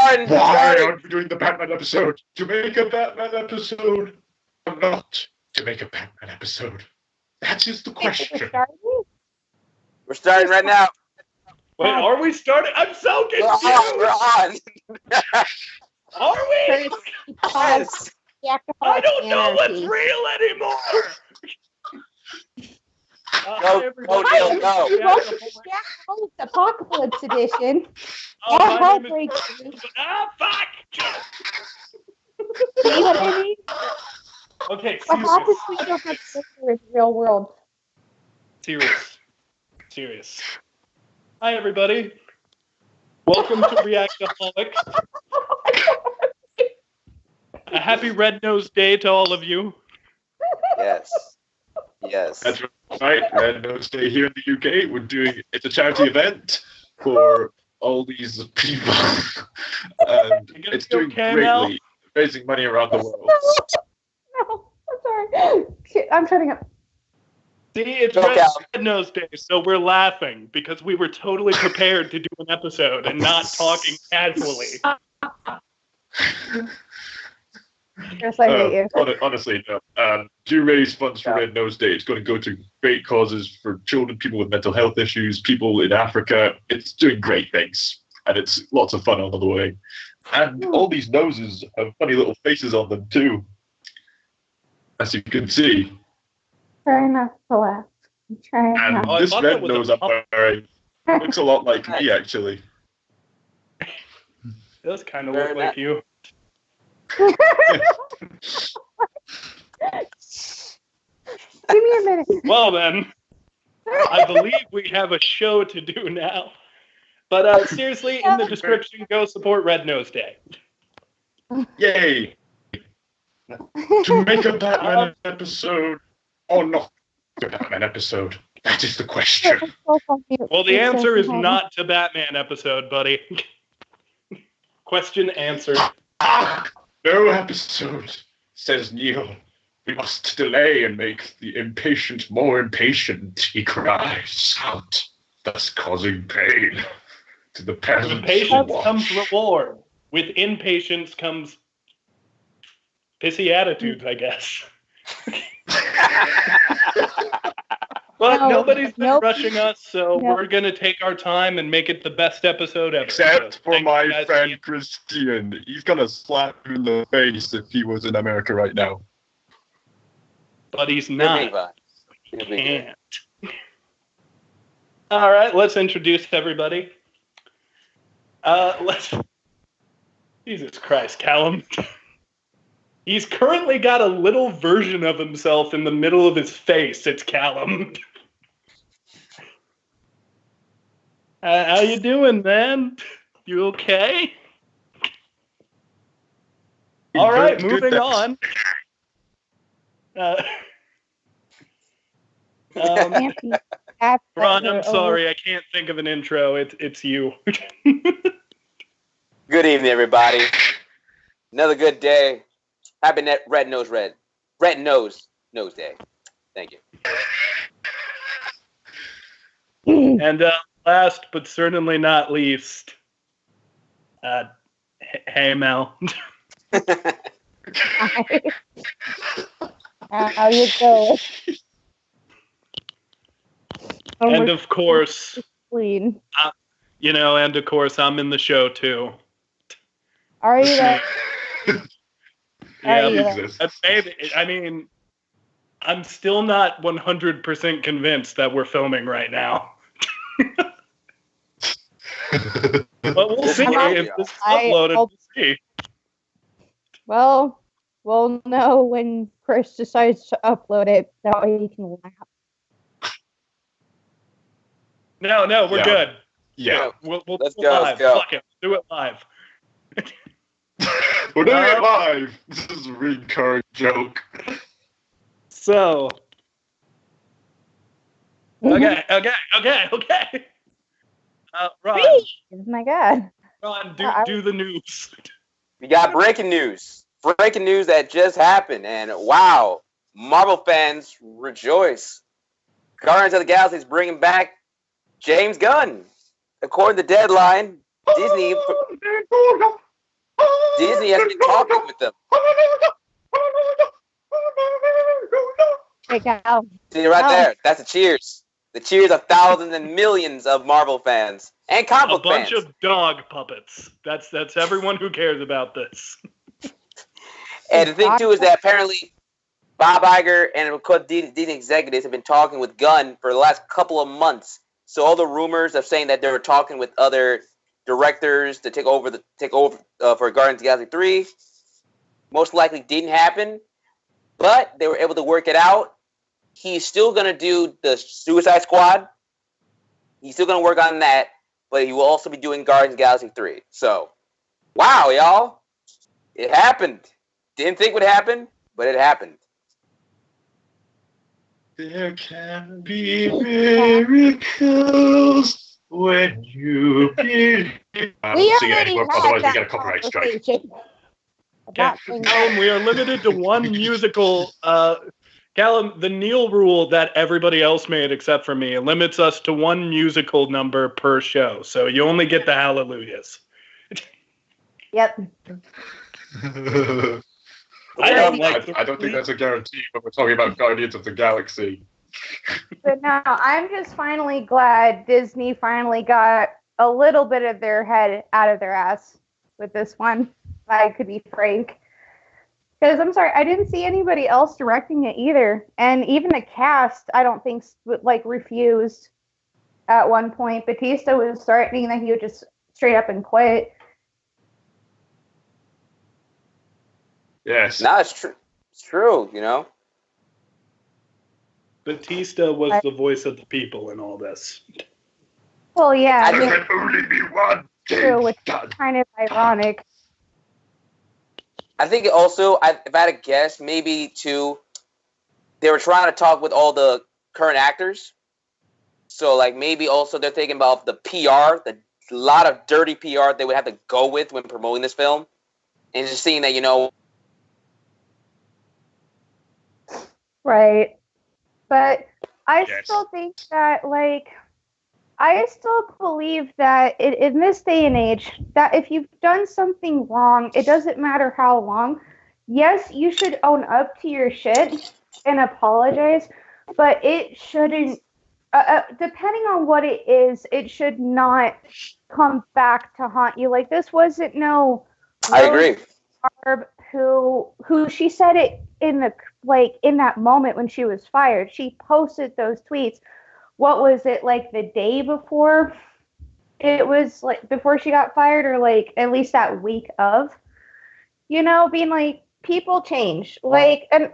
starting. Why aren't we doing the Batman episode? To make a Batman episode or not to make a Batman episode? That is the question. We're starting right now. Wait, are we starting? I'm so confused. We're on. Are we? Yes. I don't know what's real anymore. Go, Neil, go. Reactaholics Apocalypse Edition. My name Hellbreak. fuck! See what I mean? Okay, What happens when you don't have to in the real world? Serious. Hi, everybody. Welcome to Reactaholics. A happy Red Nose Day to all of you. Yes. That's right. Red Nose Day here in the UK. It's a charity event for all these people, and it's doing greatly, raising money around the world. No, I'm sorry. I'm shutting up. See, it's Red Nose Day, so we're laughing because we were totally prepared to do an episode and not talking casually. Yes, I hate you. Honestly, no. Do raise funds for Red Nose Day. It's going to go to great causes for children, people with mental health issues, people in Africa. It's doing great things, and it's lots of fun on the way. And all these noses have funny little faces on them too, as you can see. Try not to laugh. I'm trying and not. This red nose I'm wearing looks a lot like me, actually. It does kind of look like you. Give me a minute. Well then, I believe we have a show to do now. But seriously, in the description, go support Red Nose Day. Yay! To make a Batman episode or not a Batman episode? That is the question. Well, the answer is not to Batman episode, buddy. Question answered. No episode, says Neil. We must delay and make the impatient more impatient, he cries out, thus causing pain to the peasants. With patience comes reward. With impatience comes pissy attitudes, I guess. But nobody's been rushing us, so we're going to take our time and make it the best episode ever. Except for my friend Christian. He's going to slap you in the face if he was in America right now. But he's not. He can't. All right, let's introduce everybody. Jesus Christ, Callum. He's currently got a little version of himself in the middle of his face. It's Callum. How you doing, man? You okay? All right, moving on. Ron, I'm sorry, I can't think of an intro. It's you. Good evening, everybody. Another good day. Happy Red Nose Day. Thank you. And last but certainly not least, hey Mel. How you going? And of course, clean. And of course, I'm in the show too. Are you there? Yeah, maybe. I mean, I'm still not 100% convinced that we're filming right now. But we'll see if this is uploaded. We'll see. Well, we'll know when Chris decides to upload it. That way he can laugh. No, we're good. Yeah. We'll let's do go. it live. Let's go. Fuck it. Do it live. We're doing it live. This is a recurring joke. So. Okay. Ron. Oh my God. Ron, do the news. We got breaking news. Breaking news that just happened. And wow, Marvel fans rejoice. Guardians of the Galaxy is bringing back James Gunn. According to Deadline, Disney... Disney has been talking with them. Hey, Cal. See right there. That's the cheers. The cheers of thousands and millions of Marvel fans and comic A book bunch fans. of dog puppets. That's everyone who cares about this. And the thing too is that apparently Bob Iger and of course Disney executives have been talking with Gunn for the last couple of months. So all the rumors of saying that they were talking with other directors to take over for Guardians of the Galaxy 3 most likely didn't happen, but they were able to work it out. He's still going to do the Suicide Squad. He's still going to work on that, but he will also be doing Guardians of the Galaxy 3. So, wow, y'all. It happened. Didn't think it would happen, but it happened. There can be miracles when you believe. We already had otherwise we that get a copyright strike. conversation. Callum, we are limited to one musical. Callum, the Neil rule that everybody else made except for me limits us to one musical number per show. So you only get the hallelujahs. Yep. I don't think that's a guarantee when we're talking about Guardians of the Galaxy. But no, I'm just finally glad Disney finally got a little bit of their head out of their ass with this one, if I could be frank. Because I'm sorry, I didn't see anybody else directing it either. And even the cast, I don't think, refused at one point. Batista was threatening that he would just straight up and quit. Yes. No, it's true. It's true, you know. Batista was the voice of the people in all this. Well, yeah, There can only be one. true, which is kind of ironic. I think also, if I had to guess, maybe too, they were trying to talk with all the current actors. So, like, maybe also they're thinking about the PR, the lot of dirty PR they would have to go with when promoting this film. And just seeing that, you know. Right. But I Yes. still think that, like, I still believe that in this day and age, that if you've done something wrong, it doesn't matter how long. Yes, you should own up to your shit and apologize, but it shouldn't, depending on what it is, it should not come back to haunt you. Like, this wasn't no I agree. Barb who she said it in that moment when she was fired. She posted those tweets. What was it, like the day before? It was like before she got fired, or like at least that week of, being like, people change. Like, and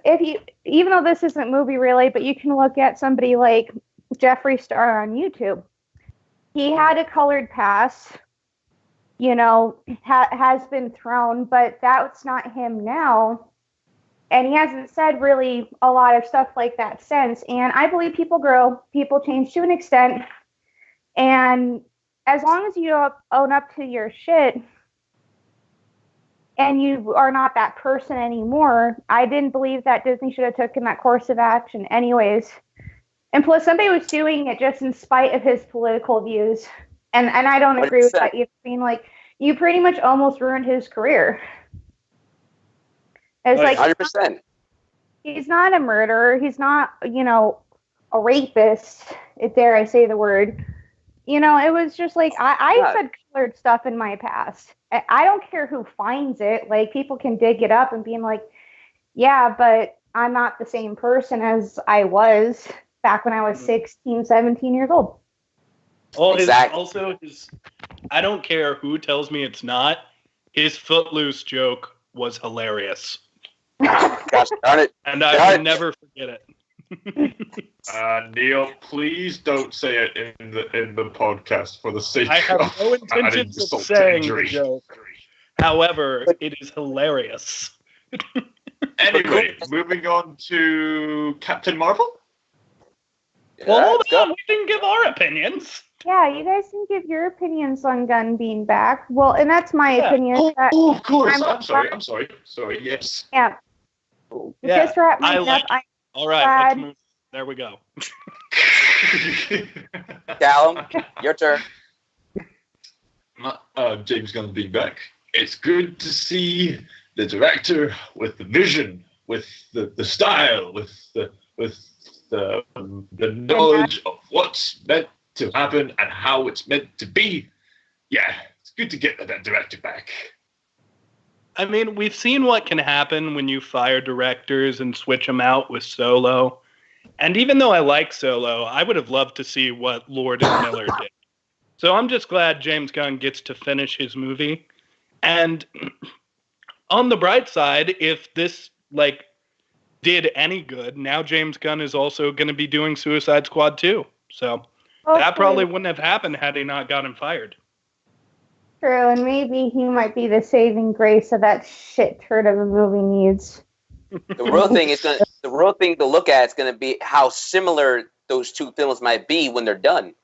even though this isn't movie related, but you can look at somebody like Jeffree Star on YouTube. He had a colored pass, has been thrown, but that's not him now. And he hasn't said really a lot of stuff like that since. And I believe people grow, people change to an extent. And as long as you own up to your shit and you are not that person anymore, I didn't believe that Disney should have taken that course of action anyways. And plus, somebody was doing it just in spite of his political views. And I don't agree with that. You pretty much almost ruined his career. It's like 100%. He's not a murderer. He's not, a rapist, dare I say the word. It was just like, I said colored stuff in my past. I don't care who finds it. Like, people can dig it up and being like, yeah, but I'm not the same person as I was back when I was 16, 17 years old. Well, Exactly. I don't care who tells me it's not, his Footloose joke was hilarious. Gosh darn it. And I will never forget it. Neil, please don't say it in the podcast for the sake I have of no adding intentions of insult to saying the injury. joke. However, it is hilarious. Anyway, moving on to Captain Marvel. Well, hold let's go. on, we didn't give our opinions. Yeah, you guys can give your opinions on Gunn being back. Well, and that's my opinion. Oh, of course. I'm I'm sorry. Sorry, yes. Yeah. Yeah, Just to wrap my up, All right, let's move. There we go. Callum, your turn. James Gunn being back. it's good to see the director with the vision, with the style, with the knowledge of what's meant to happen and how it's meant to be. Yeah, it's good to get that director back. I mean, we've seen what can happen when you fire directors and switch them out with Solo. And even though I like Solo, I would have loved to see what Lord and Miller did. So I'm just glad James Gunn gets to finish his movie. And on the bright side, if this did any good, now James Gunn is also going to be doing Suicide Squad 2. So that probably wouldn't have happened had he not gotten fired. True, and maybe he might be the saving grace that that shit turd of a movie needs. The real thing to look at is going to be how similar those two films might be when they're done.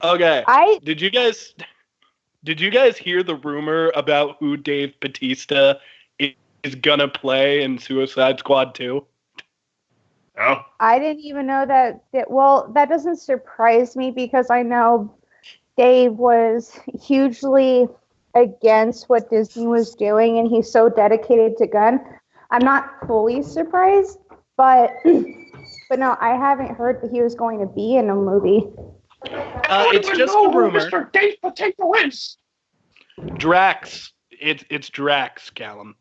Okay. Did you guys hear the rumor about who Dave Bautista is gonna play in Suicide Squad 2? Oh. I didn't even know that. Well, that doesn't surprise me because I know Dave was hugely against what Disney was doing, and he's so dedicated to Gunn. I'm not fully surprised, but no, I haven't heard that he was going to be in a movie. It's just a rumor. Mr. Dave Potato is. Drax. It's Drax, Callum.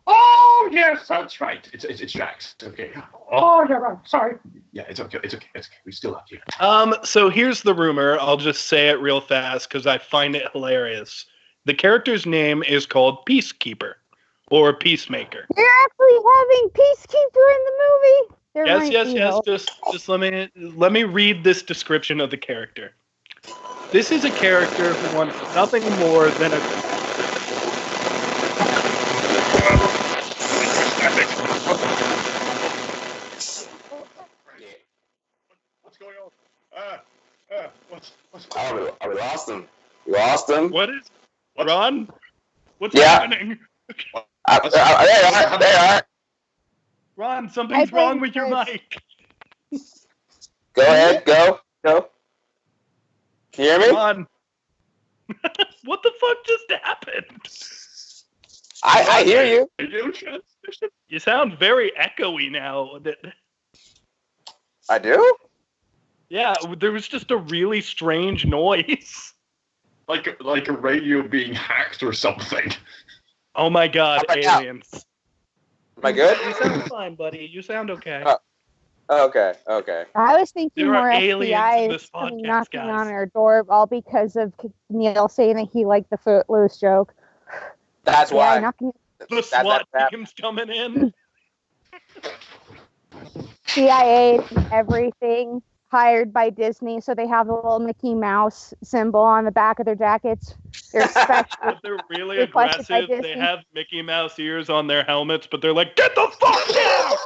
Oh yes, that's right. It's Drax. Okay. Oh yeah, right. Sorry. Yeah, it's okay. It's okay. We still love you. So here's the rumor. I'll just say it real fast because I find it hilarious. The character's name is called Peacekeeper or Peacemaker. You're actually having Peacekeeper in the movie. Yes. Just let me read this description of the character. This is a character who wants nothing more than a. What's going on? We lost him. We lost him. What is? Ron? What's happening? They are. Ron, something's wrong with your mic. Go ahead. Go. Can you hear me? Ron. What the fuck just happened? I hear you. You sound very echoey now. I do? Yeah, there was just a really strange noise. Like a radio being hacked or something. Oh my god, aliens. Am I good? You sound fine, buddy. You sound okay. Okay. I was thinking There more are aliens in FBI this podcast, knocking guys. on our door, all because of Neil saying that he liked the Footloose joke. That's why. The SWAT team's coming in. CIA, everything, hired by Disney, so they have the little Mickey Mouse symbol on the back of their jackets. They're special. But they're really aggressive. They have Mickey Mouse ears on their helmets, but they're like, get the fuck down!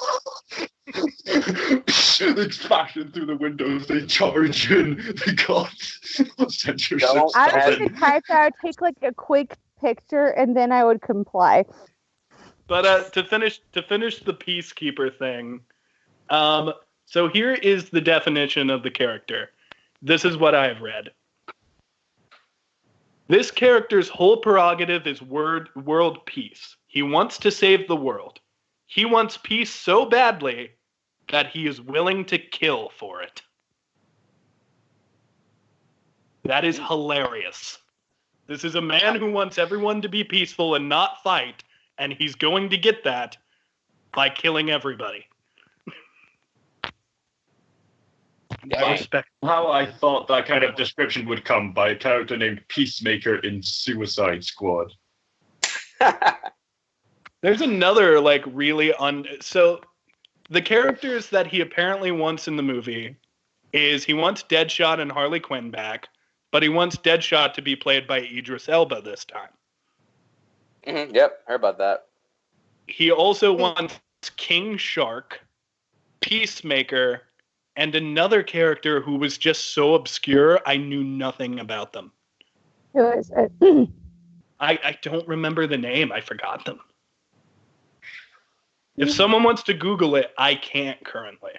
They smash in through the windows, they charge in, they got censorship. I was the type that I would take like a quick picture and then I would comply. But to finish the Peacekeeper thing, so here is the definition of the character. This is what I have read. This character's whole prerogative is world peace. He wants to save the world. He wants peace so badly that he is willing to kill for it. That is hilarious. This is a man who wants everyone to be peaceful and not fight, and he's going to get that by killing everybody. I respect how I thought that kind of description would come by a character named Peacemaker in Suicide Squad. There's another so the characters that he apparently wants in the movie is he wants Deadshot and Harley Quinn back, but he wants Deadshot to be played by Idris Elba this time. Mm-hmm. Yep, heard about that. He also wants King Shark, Peacemaker, and another character who was just so obscure I knew nothing about them. Who is it? I don't remember the name. I forgot them. If someone wants to Google it, I can't currently.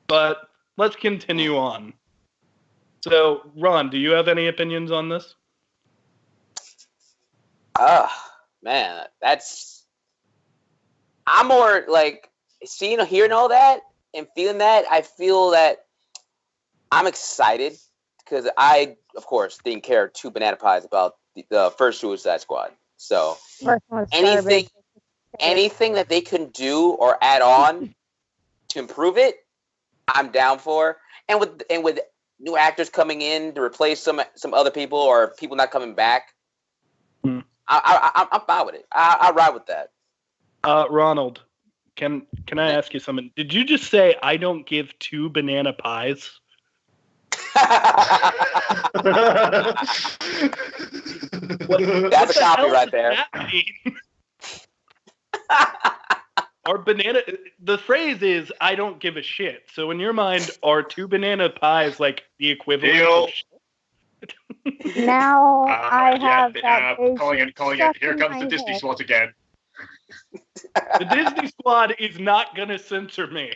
But let's continue on. So, Ron, do you have any opinions on this? Man, I'm more like hearing all that and feeling that. I feel that I'm excited because I, of course, didn't care 2 banana pies about the first Suicide Squad. So anything that they can do or add on to improve it, I'm down for. And with new actors coming in to replace some other people or people not coming back, I'm fine with it. I'll ride with that. Ronald, can I ask you something? Did you just say I don't give 2 banana pies? That's a copy right there. Our banana. The phrase is "I don't give a shit." So in your mind, are 2 banana pies like the equivalent of shit? Now I have that calling it. Here comes the Disney Squad again. The Disney Squad is not gonna censor me.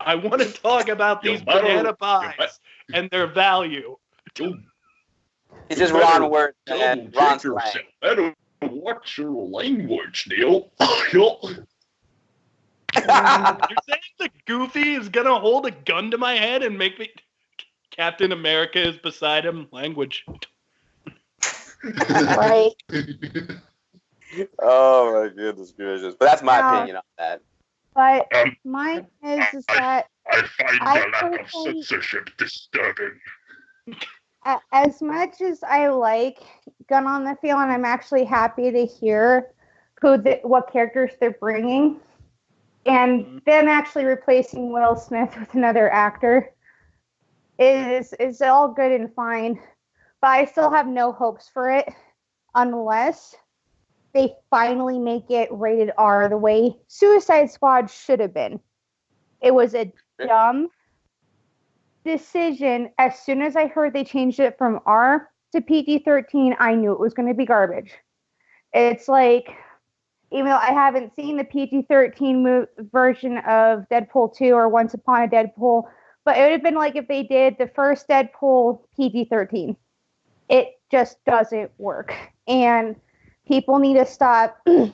I want to talk about these banana pies and their value. It's just Ron words, man. Ron slang. Better watch your language, Neil. You're saying the Goofy is gonna hold a gun to my head and make me Captain America is beside him? Language. Right. Oh my goodness gracious! But that's my opinion on that. But mine is that I find the lack of censorship disturbing. As much as I like Gun on the Field, and I'm actually happy to hear what characters they're bringing, and them actually replacing Will Smith with another actor is all good and fine. But I still have no hopes for it unless they finally make it rated R the way Suicide Squad should have been. It was a dumb decision. As soon as I heard they changed it from R to PG-13, I knew it was going to be garbage. It's like, even though I haven't seen the PG-13 version of Deadpool 2 or Once Upon a Deadpool, but it would have been like if they did the first Deadpool PG-13. It just doesn't work. And people need to stop. They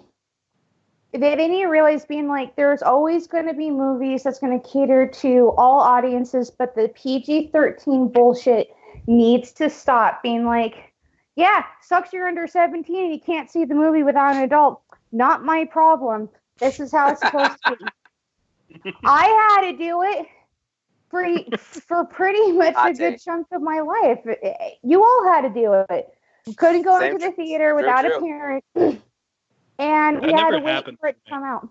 need to realize being like, there's always going to be movies that's going to cater to all audiences, but the PG-13 bullshit needs to stop. Being like, yeah, sucks you're under 17 and you can't see the movie without an adult. Not my problem. This is how it's supposed to be. I had to do it for pretty much a good chunk of my life. You all had to do it. You couldn't go into the theater without a parent. And we had to wait for it to come out.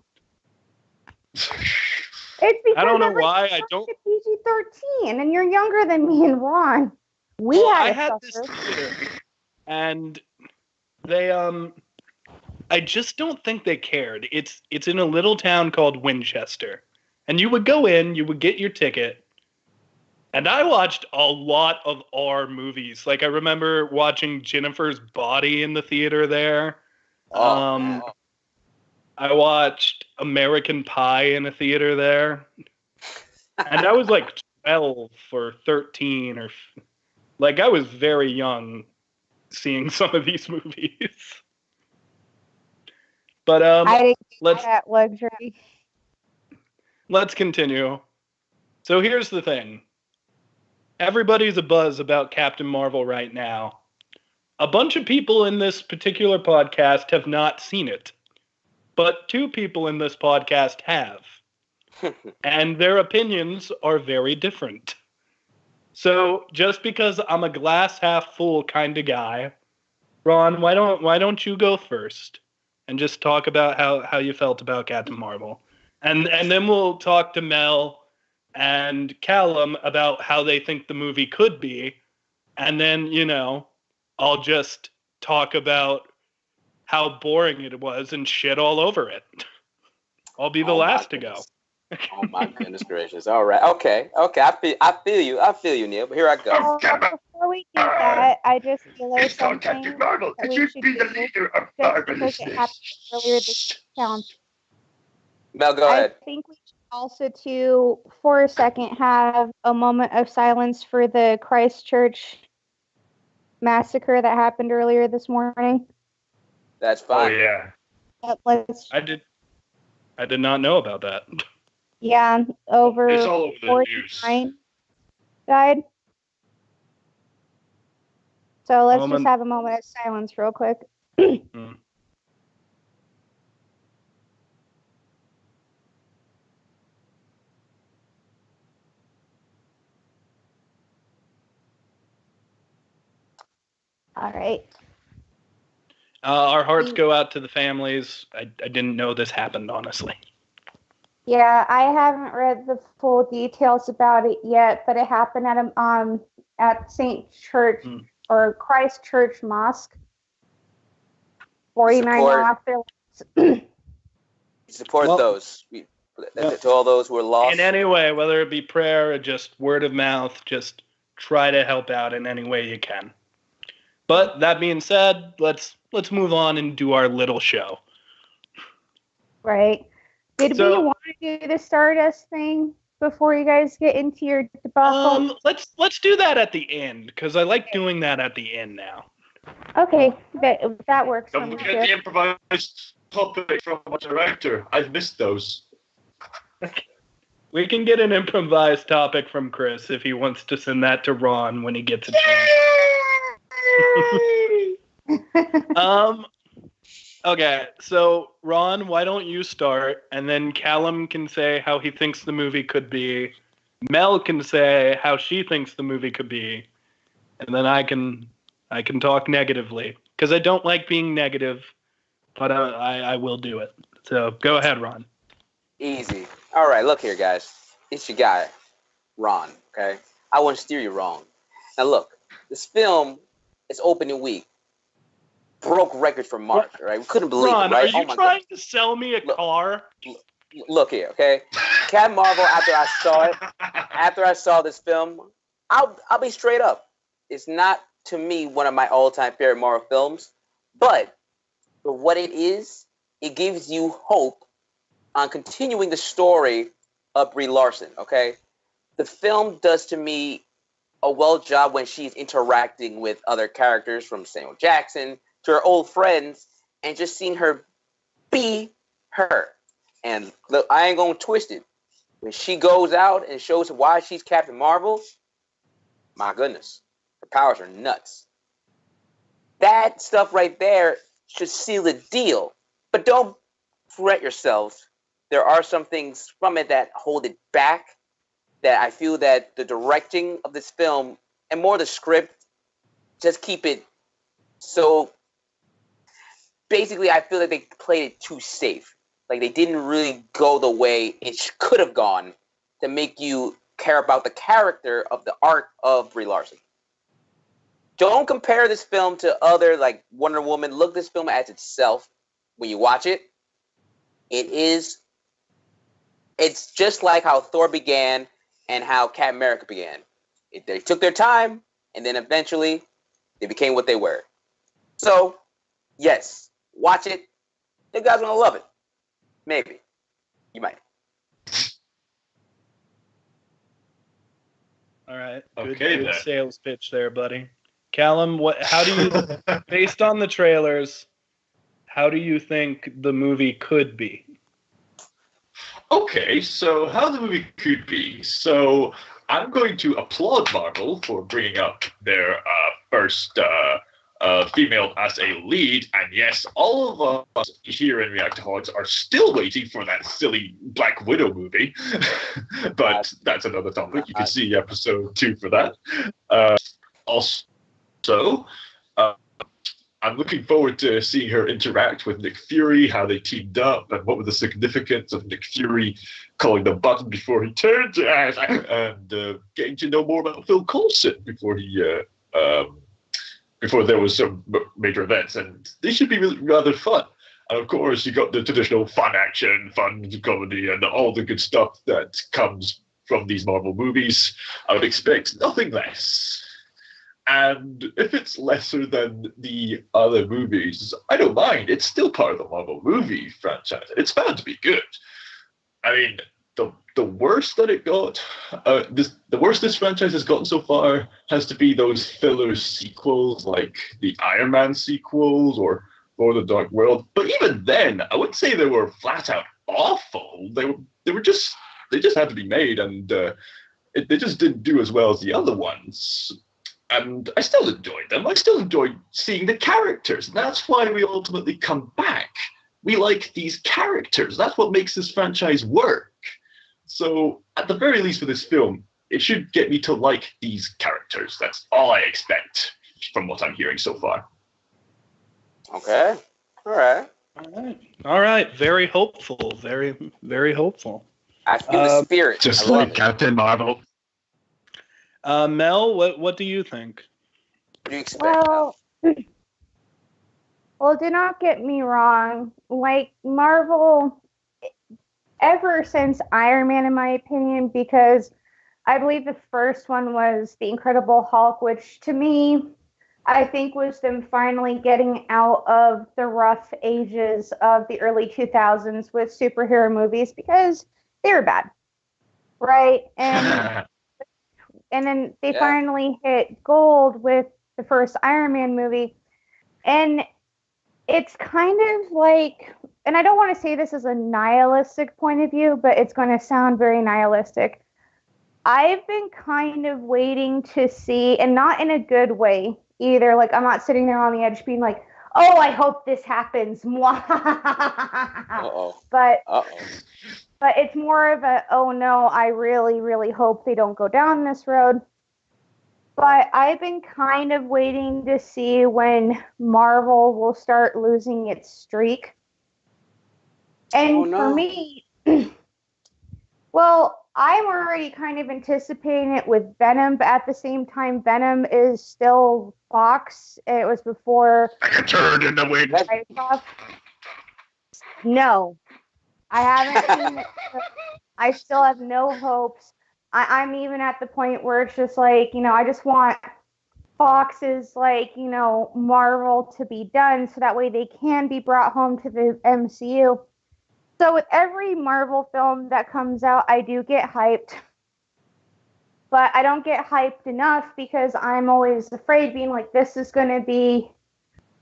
It's because I don't know why I don't. PG-13, and you're younger than me and Ron. I had this theater, and they I just don't think they cared. It's in a little town called Winchester, and you would go in, you would get your ticket, and I watched a lot of R movies. Like I remember watching Jennifer's Body in the theater there. I watched American Pie in a theater there, and I was like 12 or 13 or like I was very young seeing some of these movies. But I didn't get that luxury. Let's continue. So here's the thing. Everybody's abuzz about Captain Marvel right now. A bunch of people in this particular podcast have not seen it, but 2 people in this podcast have, and their opinions are very different. So just because I'm a glass half full kind of guy, Ron, why don't you go first and just talk about how you felt about Captain Marvel, and then we'll talk to Mel and Callum about how they think the movie could be, and then I'll just talk about how boring it was and shit all over it. I'll be the last to go. Oh my goodness gracious! All right, okay. I feel you, Neil. But here I go. Before we do that, I just feel there's something Captain Marvel. that Could we you should be the do leader of just because it happened earlier this town. Mel, go ahead. I think we should also, for a second, have a moment of silence for the Christchurch massacre that happened earlier this morning. That's fine. Oh yeah. I did not know about that. Yeah, over It's all over the 49 news. died. So let's Moment. just have a moment of silence real quick. Hmm. All right. Our hearts go out to the families. I didn't know this happened, honestly. Yeah, I haven't read the full details about it yet, but it happened at St. Church or Christ Church Mosque. 49 lost their lives. Support those. To all those who are lost. In any way, whether it be prayer or just word of mouth, just try to help out in any way you can. But that being said, let's move on and do our little show. Right. Did we want to do the Stardust thing before you guys get into your debacle? Let's do that at the end, because I like doing that at the end now. Okay, that works. Don't forget the improvised topic from a director. I've missed those. We can get an improvised topic from Chris if he wants to send that to Ron when he gets a chance. Okay, so Ron, why don't you start, and then Callum can say how he thinks the movie could be. Mel can say how she thinks the movie could be, and then I can talk negatively because I don't like being negative, but I will do it. So go ahead, Ron. Easy. All right, look here, guys. It's your guy, Ron. Okay, I wouldn't steer you wrong. Now look, this film is opening week. Broke records for Mark, right? We couldn't believe Ron, it, right? are you trying to sell me a car? Look here, okay? Captain Marvel, after I saw this film, I'll be straight up. It's not, to me, one of my all-time favorite Marvel films, but for what it is, it gives you hope on continuing the story of Brie Larson, okay? The film does, to me, a well job when she's interacting with other characters from Samuel Jackson to her old friends, and just seeing her be her. And look, I ain't gonna twist it. When she goes out and shows why she's Captain Marvel, my goodness, her powers are nuts. That stuff right there should seal the deal. But don't fret yourselves. There are some things from it that hold it back, that I feel that the directing of this film and more the script just keep it so. Basically, I feel like they played it too safe. Like, they didn't really go the way it could have gone to make you care about the character of the arc of Brie Larson. Don't compare this film to other, like, Wonder Woman. Look at this film as itself. When you watch it, it's just like how Thor began and how Captain America began. They took their time, and then eventually they became what they were. So, yes. Watch it. You guys are gonna love it. Maybe. You might. All right. Good sales pitch there, buddy. Callum, how do you, based on the trailers, how do you think the movie could be? Okay, so how the movie could be. So I'm going to applaud Marvel for bringing up their first female as a lead, and yes, all of us here in Reactaholics are still waiting for that silly Black Widow movie, but that's another topic. You can see episode 2 for that. Also, I'm looking forward to seeing her interact with Nick Fury, how they teamed up, and what was the significance of Nick Fury calling the button before he turned, and getting to know more about Phil Coulson before he before there was some major events, and they should be really, rather fun. And of course, you got the traditional fun action, fun comedy, and all the good stuff that comes from these Marvel movies. I would expect nothing less. And if it's lesser than the other movies, I don't mind. It's still part of the Marvel movie franchise. It's bound to be good. I mean, the worst that it got, the worst this franchise has gotten so far has to be those filler sequels, like the Iron Man sequels or Thor: The Dark World. But even then, I wouldn't say they were flat out awful. They just had to be made, and they just didn't do as well as the other ones. And I still enjoyed them. I still enjoyed seeing the characters. That's why we ultimately come back. We like these characters. That's what makes this franchise work. So, at the very least for this film, it should get me to like these characters. That's all I expect from what I'm hearing so far. Okay. All right. All right. Very hopeful. Very, very hopeful. I feel the spirit. Just like Captain Marvel. Mel, what do you think? What do you expect? Well, do not get me wrong. Like, Marvel, ever since Iron Man, in my opinion, because I believe the first one was The Incredible Hulk, which to me, I think was them finally getting out of the rough ages of the early 2000s with superhero movies, because they were bad, right? And then they finally hit gold with the first Iron Man movie. And it's kind of like, and I don't want to say this as a nihilistic point of view, but it's going to sound very nihilistic. I've been kind of waiting to see, and not in a good way either. Like, I'm not sitting there on the edge being like, oh, I hope this happens. Uh-oh. But it's more of a, oh no, I really, really hope they don't go down this road. But I've been kind of waiting to see when Marvel will start losing its streak. And for me, well, I'm already kind of anticipating it with Venom, but at the same time, Venom is still Fox. It was before... I turned in the wind. No. I haven't seen it. I still have no hopes. I'm even at the point where it's just like, I just want Fox's, Marvel to be done so that way they can be brought home to the MCU. So with every Marvel film that comes out, I do get hyped. But I don't get hyped enough because I'm always afraid being like, this is going to be,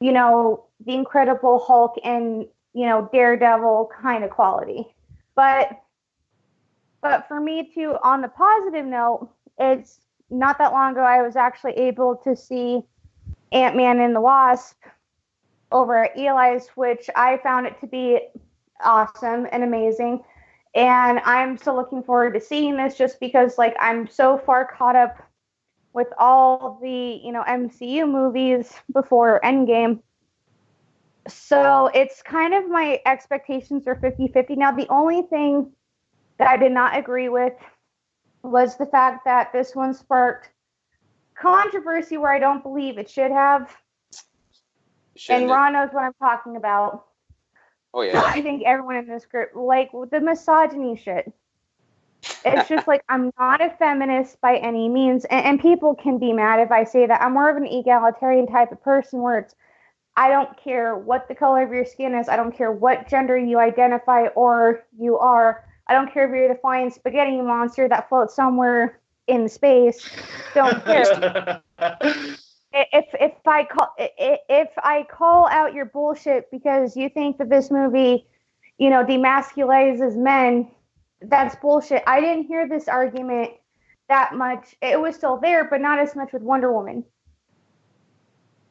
the Incredible Hulk and, Daredevil kind of quality. But for me too, on the positive note, it's not that long ago I was actually able to see Ant-Man and the Wasp over at Eli's, which I found it to be awesome and amazing. And I'm still looking forward to seeing this just because I'm so far caught up with all the, MCU movies before Endgame. So it's kind of my expectations are 50-50. Now, the only thing that I did not agree with was the fact that this one sparked controversy where I don't believe it should have. And Ron knows what I'm talking about. Oh, yeah. I think everyone in this group, with the misogyny shit. It's just I'm not a feminist by any means. And people can be mad if I say that. I'm more of an egalitarian type of person where it's, I don't care what the color of your skin is. I don't care what gender you identify or you are. I don't care if you're the flying spaghetti monster that floats somewhere in space. Don't care. If I call out your bullshit because you think that this movie, demasculizes men, that's bullshit. I didn't hear this argument that much. It was still there, but not as much with Wonder Woman.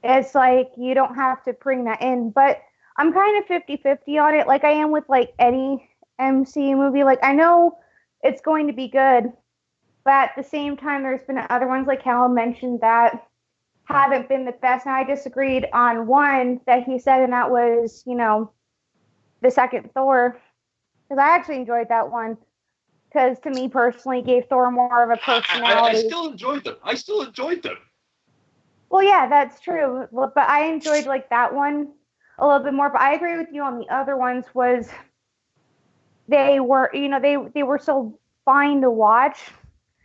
It's you don't have to bring that in. But I'm kind of 50-50 on it, like I am with any MCU movie. I know it's going to be good, but at the same time, there's been other ones, like Callum mentioned, that haven't been the best. And I disagreed on one that he said, and that was, the second Thor. Because I actually enjoyed that one. Because to me personally, gave Thor more of a personality. I still enjoyed them. Well, yeah, that's true. But I enjoyed that one a little bit more. But I agree with you on the other ones. Was they were, they were so fine to watch.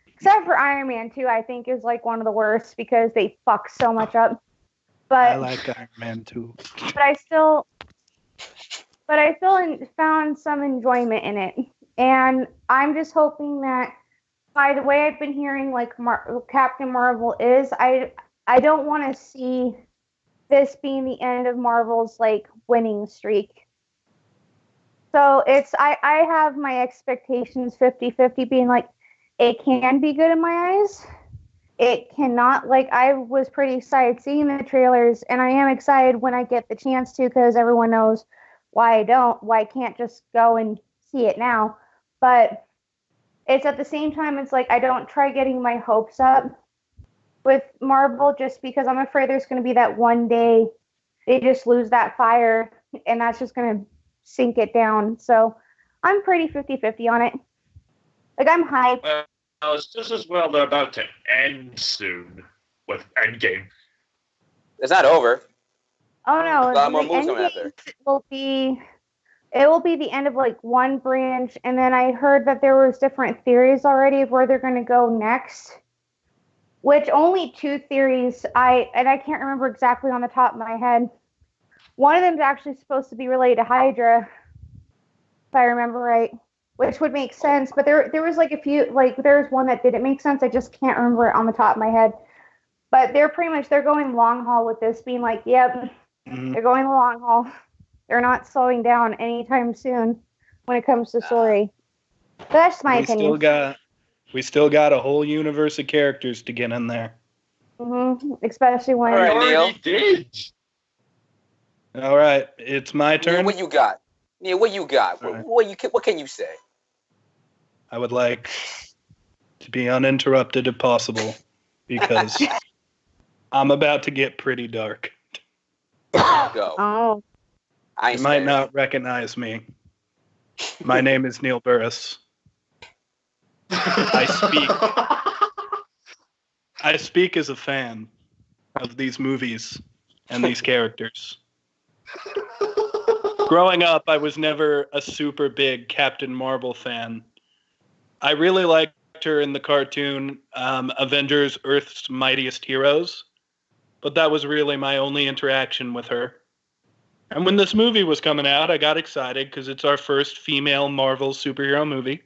Except for Iron Man 2, I think is one of the worst because they fuck so much up. But I like Iron Man 2. But I still found some enjoyment in it. And I'm just hoping that by the way I've been hearing Captain Marvel is, I don't want to see this being the end of Marvel's like winning streak. So I have my expectations 50-50 being like, it can be good in my eyes. It cannot, like, I was pretty excited seeing the trailers, and I am excited when I get the chance to, because everyone knows why I can't just go and see it now. But it's at the same time, it's like, I don't try getting my hopes up with Marvel, just because I'm afraid there's going to be that one day they just lose that fire, and that's just going to sink it down. So I'm pretty 50-50 on it. Like, I'm hyped. Well, it's just as well they're about to end soon with Endgame. It's not over. Oh no, A lot more moves coming out there. it will be the end of like one branch, and then I heard that there was different theories already of where they're going to go next. Which only 2 theories I can't remember exactly on the top of my head. One of them is actually supposed to be related to Hydra, if I remember right, which would make sense. But there was like a few, like there's one that didn't make sense. I just can't remember it on the top of my head. But they're going long haul with this, being like, yep, they're going the long haul. They're not slowing down anytime soon when it comes to story. But that's my opinion. We still got a whole universe of characters to get in there. Especially when... All right, Neil. Did. All right, it's my turn. Neil, what you got? Neil, what you got? Right. What can you say? I would like to be uninterrupted if possible, because I'm about to get pretty dark. Go. Oh. You might not recognize me. My name is Neil Burris. I speak as a fan of these movies and these characters. Growing up, I was never a super big Captain Marvel fan. I really liked her in the cartoon Avengers Earth's Mightiest Heroes, but that was really my only interaction with her. And when this movie was coming out, I got excited because it's our first female Marvel superhero movie.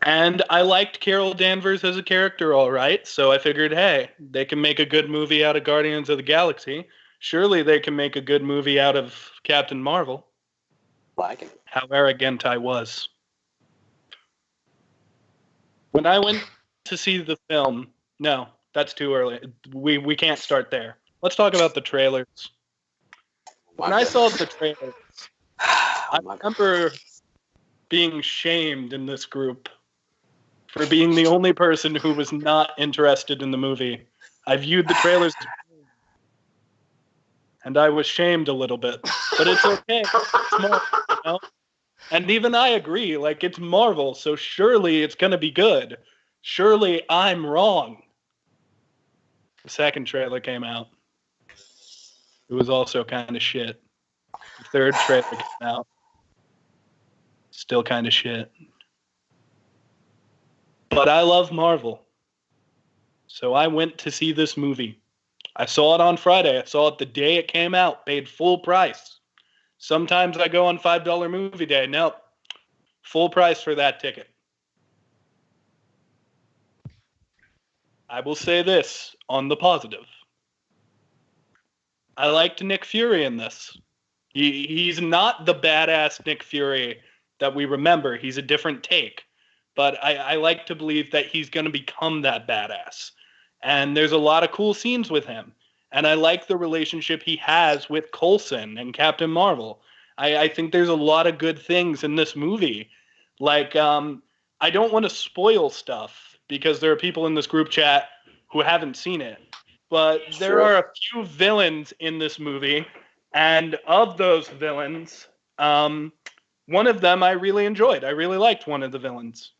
And I liked Carol Danvers as a character all right, so I figured, hey, they can make a good movie out of Guardians of the Galaxy. Surely they can make a good movie out of Captain Marvel. Like it. How arrogant I was. When I went to see the film, no, that's too early. We can't start there. Let's talk about the trailers. When I saw the trailers, I remember being shamed in this group for being the only person who was not interested in the movie. I viewed the trailers and I was shamed a little bit, but it's okay. It's Marvel, you know? And even I agree, like, it's Marvel, so surely it's going to be good. Surely I'm wrong. The second trailer came out. It was also kind of shit. The third trailer came out. Still kind of shit. But I love Marvel. So I went to see this movie. I saw it on Friday. I saw it the day it came out. Paid full price. Sometimes I go on $5 movie day. Nope. Full price for that ticket. I will say this on the positive. I liked Nick Fury in this. He's not the badass Nick Fury that we remember. He's a different take. But I like to believe that he's going to become that badass. And there's a lot of cool scenes with him. And I like the relationship he has with Coulson and Captain Marvel. I think there's a lot of good things in this movie. Like, I don't want to spoil stuff because there are people in this group chat who haven't seen it. But there are a few villains in this movie. And of those villains, one of them I really enjoyed. I really liked one of the villains.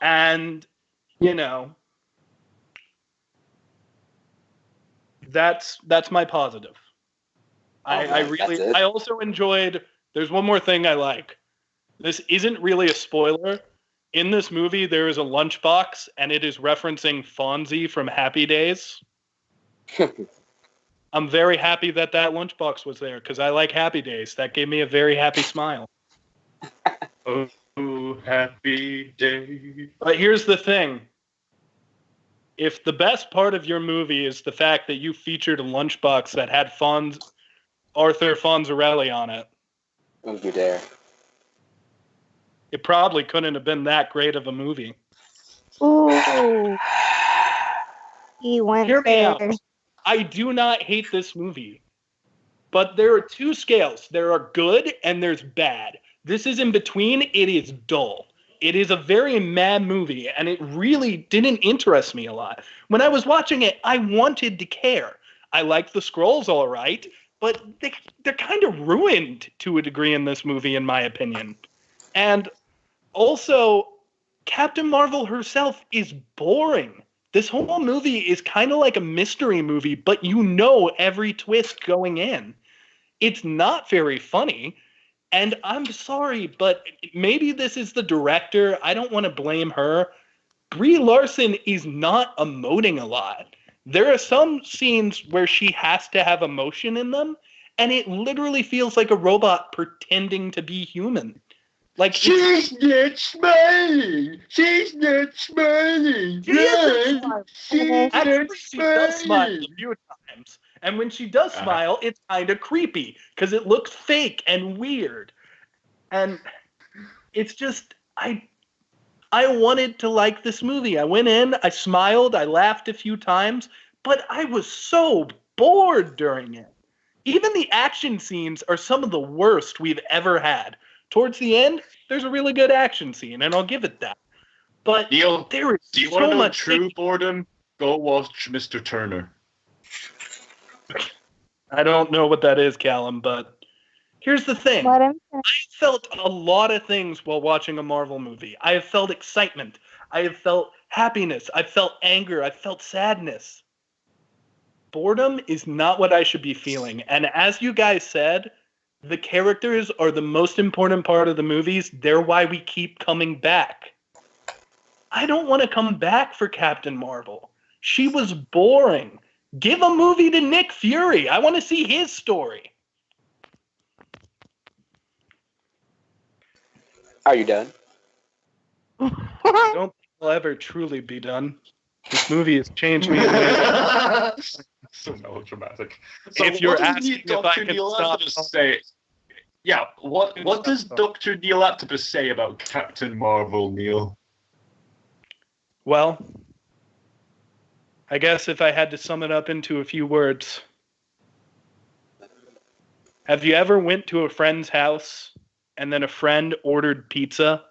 And, you know, that's my positive. I also enjoyed, there's one more thing I like. This isn't really a spoiler. In this movie, there is a lunchbox, and it is referencing Fonzie from Happy Days. I'm very happy that lunchbox was there, because I like Happy Days. That gave me a very happy smile. Oh, happy day. But here's the thing. if the best part of your movie is the fact that you featured a lunchbox that had Arthur Fonzarelli on it, don't you dare. It probably couldn't have been that great of a movie. Ooh. He went Hear me there. out. I do not hate this movie. But there are two scales. There are good and there's bad. This is in between. It is dull. It is a very mad movie, and it really didn't interest me a lot. When I was watching it, I wanted to care. I liked the Skrulls all right, but they're kind of ruined to a degree in this movie, in my opinion. And also, Captain Marvel herself is boring. This whole movie is kind of like a mystery movie, but you know every twist going in. It's not very funny. And I'm sorry, but maybe this is the director. I don't want to blame her. Brie Larson is not emoting a lot. There are some scenes where she has to have emotion in them, and it literally feels like a robot pretending to be human. Like she's not smiling. She's not smiling. She isn't smiling. She's Actually, not she does smile smiling. a few times. And when she does smile, it's kind of creepy because it looks fake and weird. And it's just, I wanted to like this movie. I went in, I smiled, I laughed a few times, but I was so bored during it. Even the action scenes are some of the worst we've ever had. Towards the end, there's a really good action scene, and I'll give it that. But Neil, there is do you so want to know much true boredom? Go watch Mr. Turner. I don't know what that is, Callum, but here's the thing. I felt a lot of things while watching a Marvel movie. I have felt excitement. I have felt happiness. I felt anger. I felt sadness. Boredom is not what I should be feeling. And as you guys said, the characters are the most important part of the movies. They're why we keep coming back. I don't want to come back for Captain Marvel. She was boring. Give a movie to Nick Fury. I want to see his story. Are you done? I don't think I'll ever truly be done. This movie has changed me. So melodramatic. So if you're asking if I can stop say, yeah, what does Dr. Knealetapus say about Captain Marvel, Neil? Well, I guess if I had to sum it up into a few words. Have you ever went to a friend's house and then a friend ordered pizza,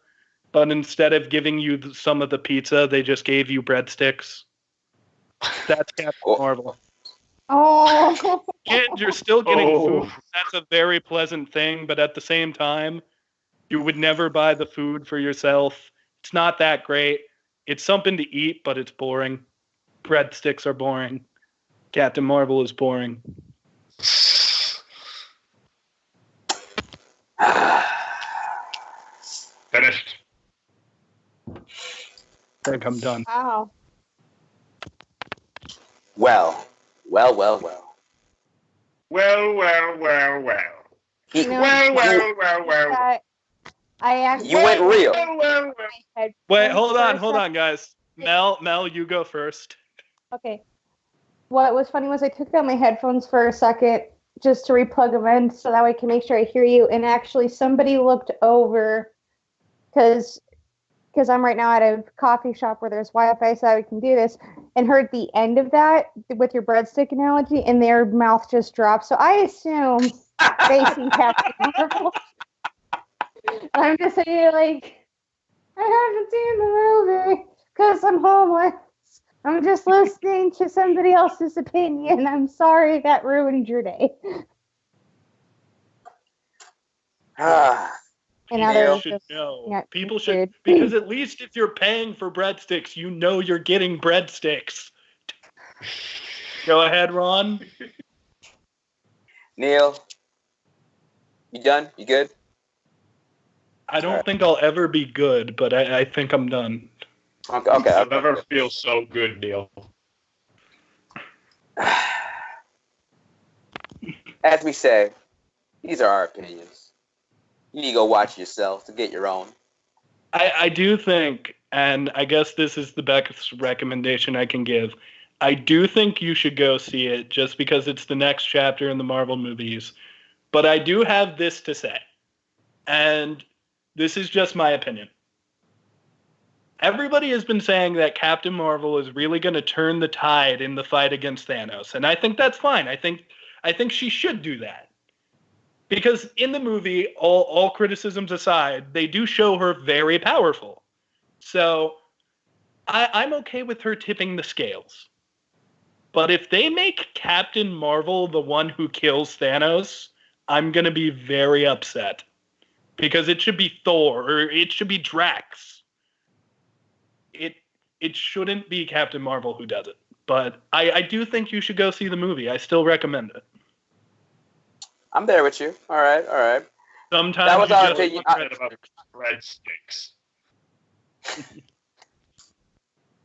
but instead of giving you some of the pizza, they just gave you breadsticks? That's Captain Marvel. Oh. You're still getting food. That's a very pleasant thing, but at the same time, you would never buy the food for yourself. It's not that great. It's something to eat, but it's boring. Breadsticks are boring. Captain Marvel is boring. Finished. I think I'm done. Wow. Well. Well. I actually. You went real. Wait, hold on, guys. Mel, you go first. Okay. What was funny was I took out my headphones for a second just to replug them in so that way I can make sure I hear you. And actually, somebody looked over because I'm right now at a coffee shop where there's Wi-Fi, so we can do this, and heard the end of that with your breadstick analogy, and their mouth just dropped. So I assume they see Captain Marvel. I'm just saying, like, I haven't seen the movie because I'm homeless. I'm just listening to somebody else's opinion. I'm sorry that ruined your day. People should know. Yeah, people should, because at least if you're paying for breadsticks, you know you're getting breadsticks. Go ahead, Ron. Neil, you done? You good? I don't think I'll ever be good, but I think I'm done. Okay. I'll never feel so good, Neil. As we say, these are our opinions. You need to go watch yourself to get your own. I do think and I guess this is the best recommendation I can give. I do think you should go see it just because it's the next chapter in the Marvel movies. But I do have this to say, and this is just my opinion. Everybody has been saying that Captain Marvel is really going to turn the tide in the fight against Thanos, and I think that's fine. I think she should do that. Because in the movie, all criticisms aside, they do show her very powerful. So I'm okay with her tipping the scales. But if they make Captain Marvel the one who kills Thanos, I'm going to be very upset. Because it should be Thor, or it should be Drax. It shouldn't be Captain Marvel who does it. But I do think you should go see the movie. I still recommend it. I'm there with you. All right. Sometimes that was you our just opinion. want Breadsticks.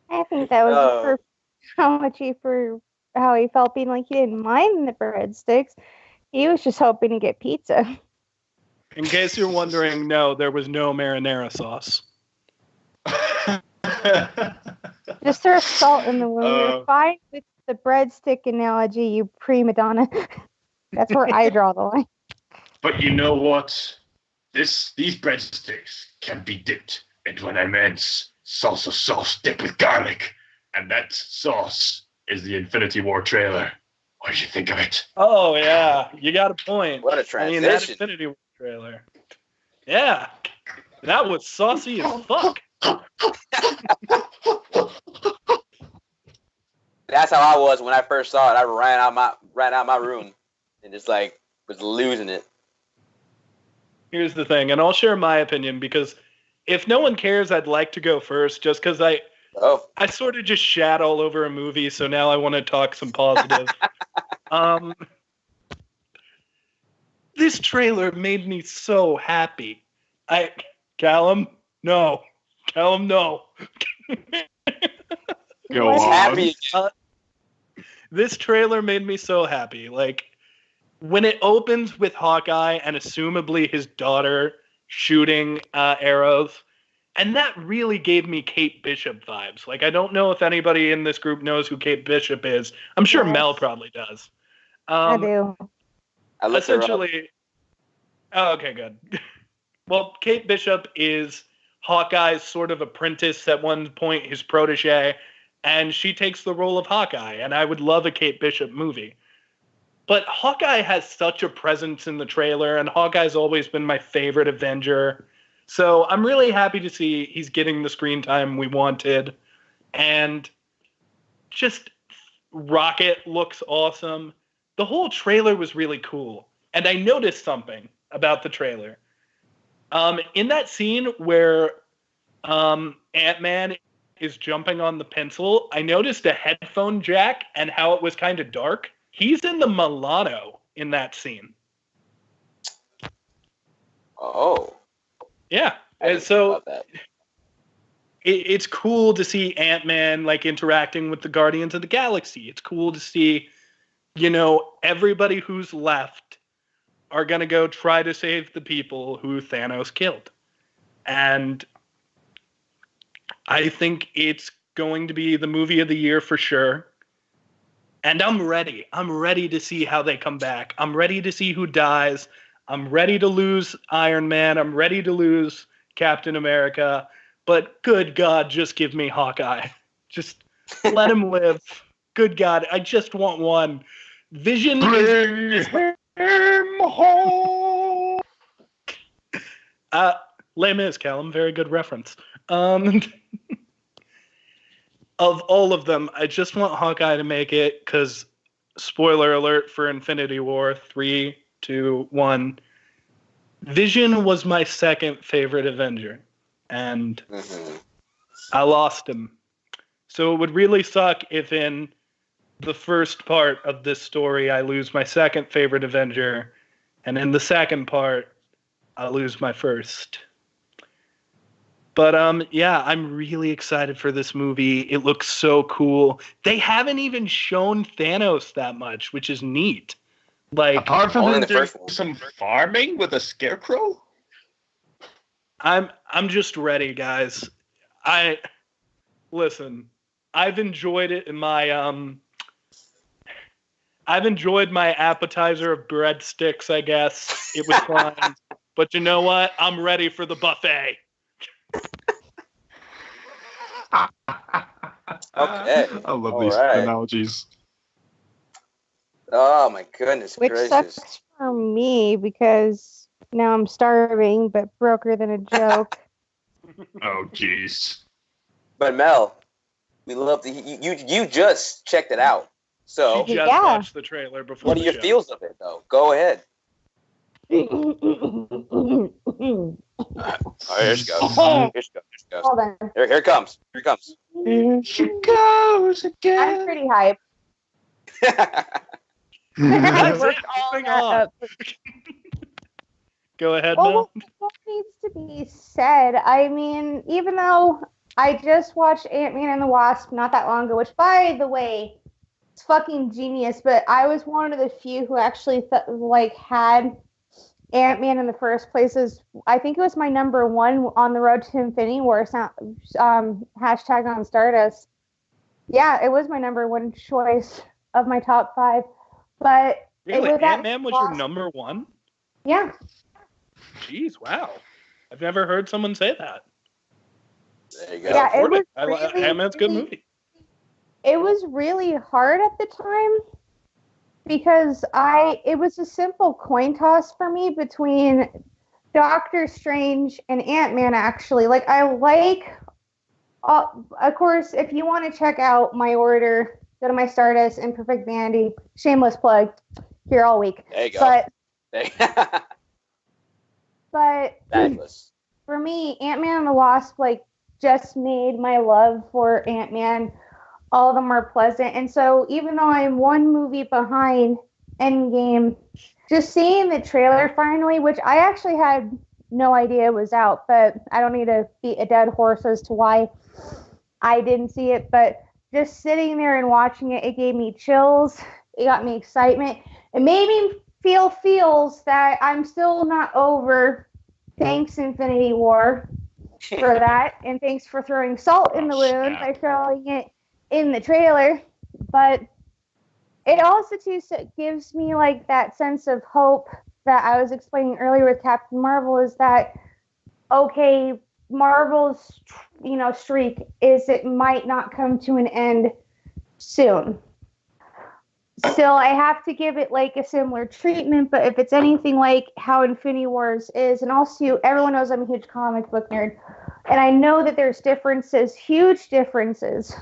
I think that was perfect. How he felt being like he didn't mind the breadsticks. He was just hoping to get pizza. In case you're wondering, no, there was no marinara sauce. Just throw salt in the wound. You're fine with the breadstick analogy, you prima donna. That's where I draw the line. But you know what? These breadsticks can be dipped into an immense salsa sauce dipped with garlic. And that sauce is the Infinity War trailer. What did you think of it? Oh, yeah. You got a point. What a transition. That Infinity War trailer. Yeah. That was saucy as fuck. That's how I was when I first saw it. I ran out my room and just was losing it. Here's the thing, and I'll share my opinion because if no one cares, I'd like to go first just because I sort of just shat all over a movie, so now I want to talk some positive. This trailer made me so happy. Callum, no. Callum, no. Go on. Happy. This trailer made me so happy. When it opens with Hawkeye and assumably his daughter shooting arrows, and that really gave me Kate Bishop vibes. I don't know if anybody in this group knows who Kate Bishop is. I'm sure Mel probably does. I do. Essentially, okay, good. Well, Kate Bishop is Hawkeye's sort of apprentice at one point, his protege, and she takes the role of Hawkeye, and I would love a Kate Bishop movie. But Hawkeye has such a presence in the trailer, and Hawkeye's always been my favorite Avenger. So I'm really happy to see he's getting the screen time we wanted. And just Rocket looks awesome. The whole trailer was really cool. And I noticed something about the trailer. In that scene where Ant-Man is jumping on the pencil, I noticed a headphone jack and how it was kind of dark. He's in the Milano in that scene. Oh. Yeah. And so it's cool to see Ant-Man interacting with the Guardians of the Galaxy. It's cool to see, everybody who's left are going to go try to save the people who Thanos killed. And I think it's going to be the movie of the year for sure. And I'm ready. I'm ready to see how they come back. I'm ready to see who dies. I'm ready to lose Iron Man. I'm ready to lose Captain America. But good God, just give me Hawkeye. Just let him live. Good God, I just want one. Vision is him home. Les Mis, Callum. Very good reference. Of all of them, I just want Hawkeye to make it because, spoiler alert for Infinity War, 3, 2, 1. Vision was my second favorite Avenger, and I lost him. So it would really suck if in the first part of this story I lose my second favorite Avenger, and in the second part, I lose my first. But yeah, I'm really excited for this movie. It looks so cool. They haven't even shown Thanos that much, which is neat. Apart from doing some farming with a scarecrow? I'm just ready, guys. Listen, I've enjoyed it in my I've enjoyed my appetizer of breadsticks, I guess. It was fine. But you know what? I'm ready for the buffet. Okay. I love All these right. analogies. Oh my goodness Which gracious. sucks for me because now I'm starving, but broker than a joke. Oh, jeez. But Mel, we love to. You just checked it out. So She just Yeah. watched the trailer before what are the your show. feels of it, though? Go ahead. Hold Oh, here she goes. Here she goes. on. Here it comes. Here it comes. Here she goes again. I'm pretty hyped. That's Worked it. all Moving that on. up. Go ahead, Well, Mel. what needs to be said? I mean, even though I just watched Ant-Man and the Wasp not that long ago, which, by the way, it's fucking genius, but I was one of the few who actually had Ant-Man in the first place. I think it was my number one on the road to Infinity War hashtag on Stardust. Yeah, it was my number one choice of my top 5. But Really? with that Ant-Man was Wasp- your number one? Yeah. Jeez, wow. I've never heard someone say that. There you go. Yeah, it was Ant-Man's a good movie. It was really hard at the time because it was a simple coin toss for me between Doctor Strange and Ant-Man, actually. Like, of course, if you want to check out my order, go to my Stardust, ImperfectVanity, shameless plug, here all week. There you go. But Fabulous. for me, Ant-Man and the Wasp, just made my love for Ant-Man all the more pleasant. And so even though I'm one movie behind Endgame, just seeing the trailer finally, which I actually had no idea was out, but I don't need to beat a dead horse as to why I didn't see it, but just sitting there and watching it, it gave me chills. It got me excitement. It made me feel feels that I'm still not over. Thanks, Infinity War, for that. And thanks for throwing salt in the wound by throwing it in the trailer. But it also, too, gives me, that sense of hope that I was explaining earlier with Captain Marvel is that, okay, Marvel's, streak is it might not come to an end soon. Still, I have to give it a similar treatment, but if it's anything like how Infinity Wars is, and also everyone knows I'm a huge comic book nerd, and I know that there's differences, huge differences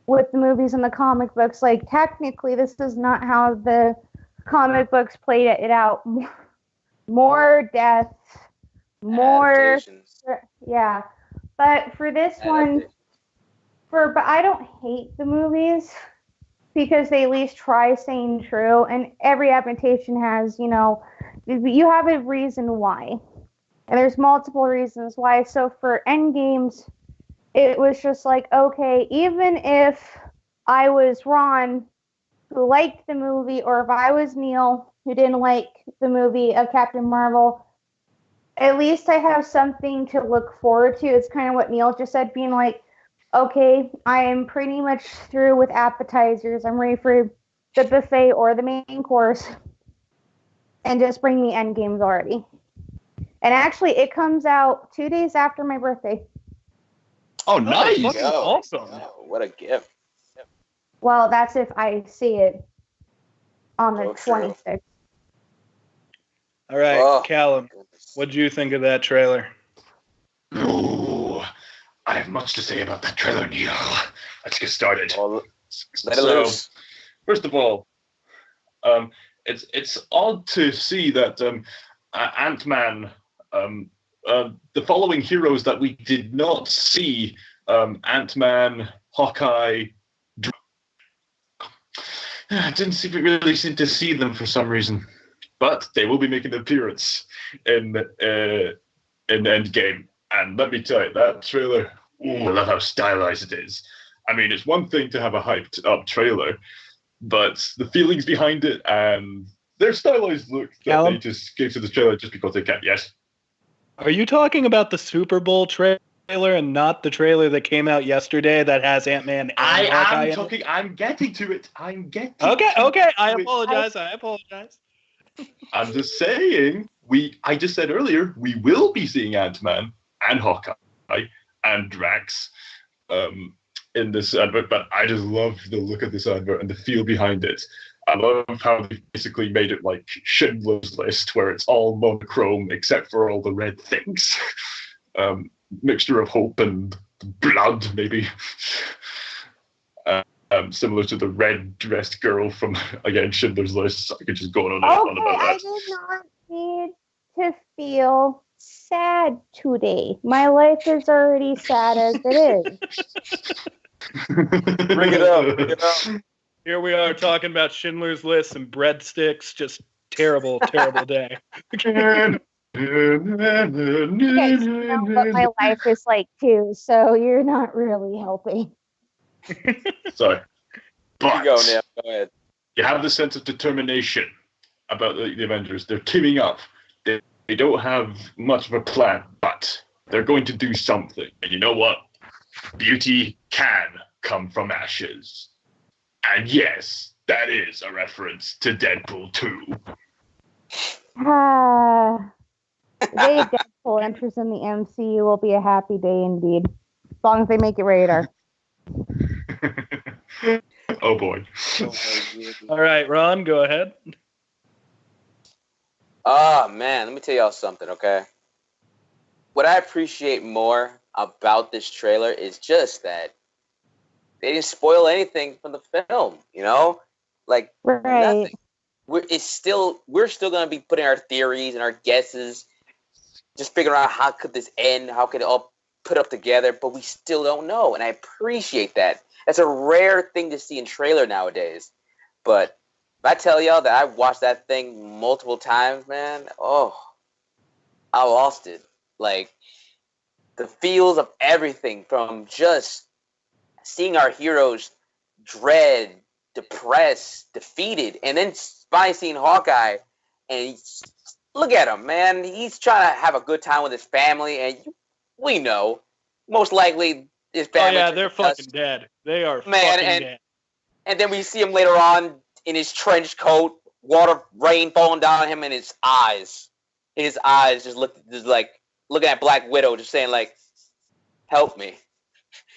with the movies and the comic books. Technically, this is not how the comic books played it out. More death, more, Adaptations. yeah. But for this one, but I don't hate the movies, because they at least try staying true, and every adaptation has, you have a reason why. And there's multiple reasons why. So for Endgames, it was just okay, even if I was Ron, who liked the movie, or if I was Neil, who didn't like the movie of Captain Marvel, at least I have something to look forward to. It's kind of what Neil just said, being okay, I am pretty much through with appetizers. I'm ready for the buffet or the main course. And just bring me Endgames already. And actually, it comes out 2 days after my birthday. Oh, nice. Fucking awesome. Oh, what a gift. Well, that's if I see it on the Oh, true. 26th. All right, Oh, Callum, goodness. what'd you think of that trailer? Ooh, I have much to say about that trailer, Neil. Let's get started. Well, let it loose. First of all, it's odd to see that Ant-Man, the following heroes that we did not see, Ant-Man, Hawkeye, really seem to see them for some reason, but they will be making an appearance in Endgame. And let me tell you, that trailer, I love how stylized it is. I mean, it's one thing to have a hyped up trailer, but the feelings behind it and their stylized look that they just gave to the trailer just because they can. Yes. Are you talking about the Super Bowl trailer trailer and not the trailer that came out yesterday that has Ant-Man and Hawkeye in it? I'm getting to it. Okay. I apologize. I'm just saying, I just said earlier, we will be seeing Ant-Man and Hawkeye and Drax in this advert, but I just love the look of this advert and the feel behind it. I love how they basically made it like Schindler's List, where it's all monochrome except for all the red things. Mixture of hope and blood, maybe. Similar to the red-dressed girl from, again, Schindler's List. I could just go on about that. I did not need to feel sad today. My life is already sad as it is. Bring it up. Here we are talking about Schindler's List and breadsticks. Just terrible, terrible day. You guys know what my life is like too, so you're not really helping. Sorry. But Go ahead. You have the sense of determination about the Avengers. They're teaming up. They don't have much of a plan, but they're going to do something. And you know what? Beauty can come from ashes. And yes, that is a reference to Deadpool 2. The day Deadpool enters in the MCU will be a happy day indeed. As long as they make it radar. Oh boy. All right, Ron, go ahead. Oh, man, let me tell y'all something, okay? What I appreciate more about this trailer is just that they didn't spoil anything from the film, you know? Like, nothing. We're still going to be putting our theories and our guesses, just figuring out how could this end, how could it all put up together, but we still don't know, and I appreciate that. That's a rare thing to see in trailer nowadays. But if I tell y'all that I watched that thing multiple times, man, I lost it. Like, the feels of everything from just seeing our heroes dread, depressed, defeated, and then finally seeing Hawkeye, and look at him, man. He's trying to have a good time with his family, and we know, most likely, his family... Oh, yeah, they're fucking dead. They are fucking dead. And then we see him later on in his trench coat, rain falling down on him, and his eyes just like looking at Black Widow, just saying, like, help me.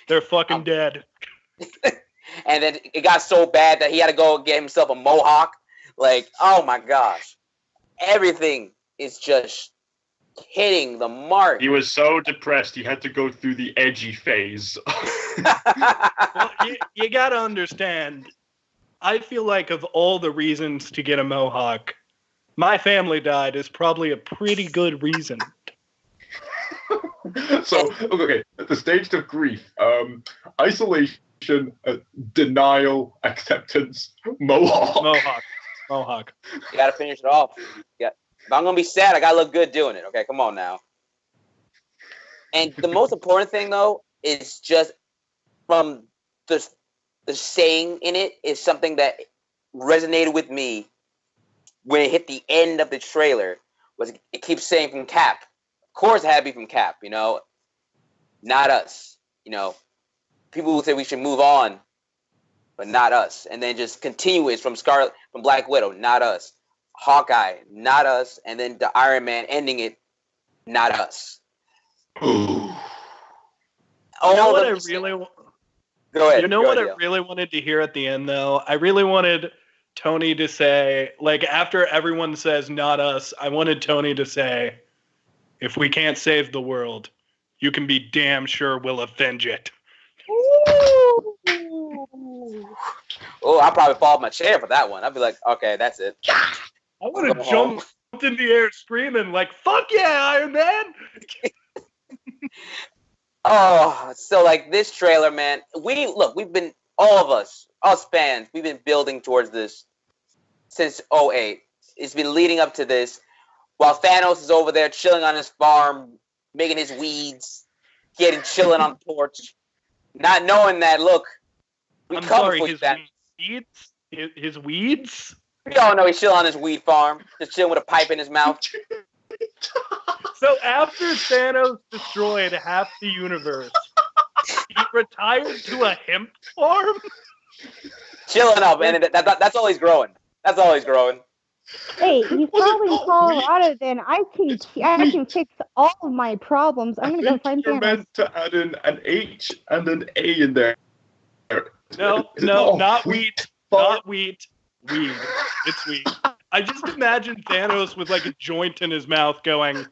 They're fucking dead. And then it got so bad that he had to go get himself a mohawk. Like, oh my gosh. Everything is just hitting the mark. He was so depressed he had to go through the edgy phase. Well, you gotta understand, I feel like of all the reasons to get a mohawk, my family died is probably a pretty good reason. So, okay, at the stage of grief, isolation, denial, acceptance, mohawk. Mohawk. You gotta finish it off. Yeah. If I'm gonna be sad, I gotta look good doing it. Okay, come on now. And the most important thing, though, is just from the saying in it is something that resonated with me when it hit the end of the trailer. Was it keeps saying from Cap. Of course, it had to be from Cap. You know, not us. You know, people will say we should move on, but not us. And then just continuous from Black Widow, not us. Hawkeye, not us. And then the Iron Man ending it, not us. You know what I really wanted to hear at the end, though? I really wanted Tony to say, like, after everyone says not us, I wanted Tony to say, if we can't save the world, you can be damn sure we'll avenge it. Oh, I'll probably fall off my chair for that one. I'll be like, okay, that's it. I would have jumped in the air screaming, like, fuck yeah, Iron Man! Oh, so like this trailer, man, we've been, all of us fans, we've been building towards this since 2008. It's been leading up to this while Thanos is over there chilling on his farm, making his weeds, chilling on the porch, not knowing that, look, I'm sorry, his weeds? We all know he's chilling on his weed farm, just chilling with a pipe in his mouth. So after Thanos destroyed half the universe, he retired to a hemp farm? Chilling up, and that's all he's growing. That's all he's growing. Hey, he's probably in Colorado. Then I can fix all of my problems. I'm gonna go find You're Thanos. meant to add in an H and an A in there. No, not wheat. Not wheat. Weed. It's weed. I just imagine Thanos with like a joint in his mouth going,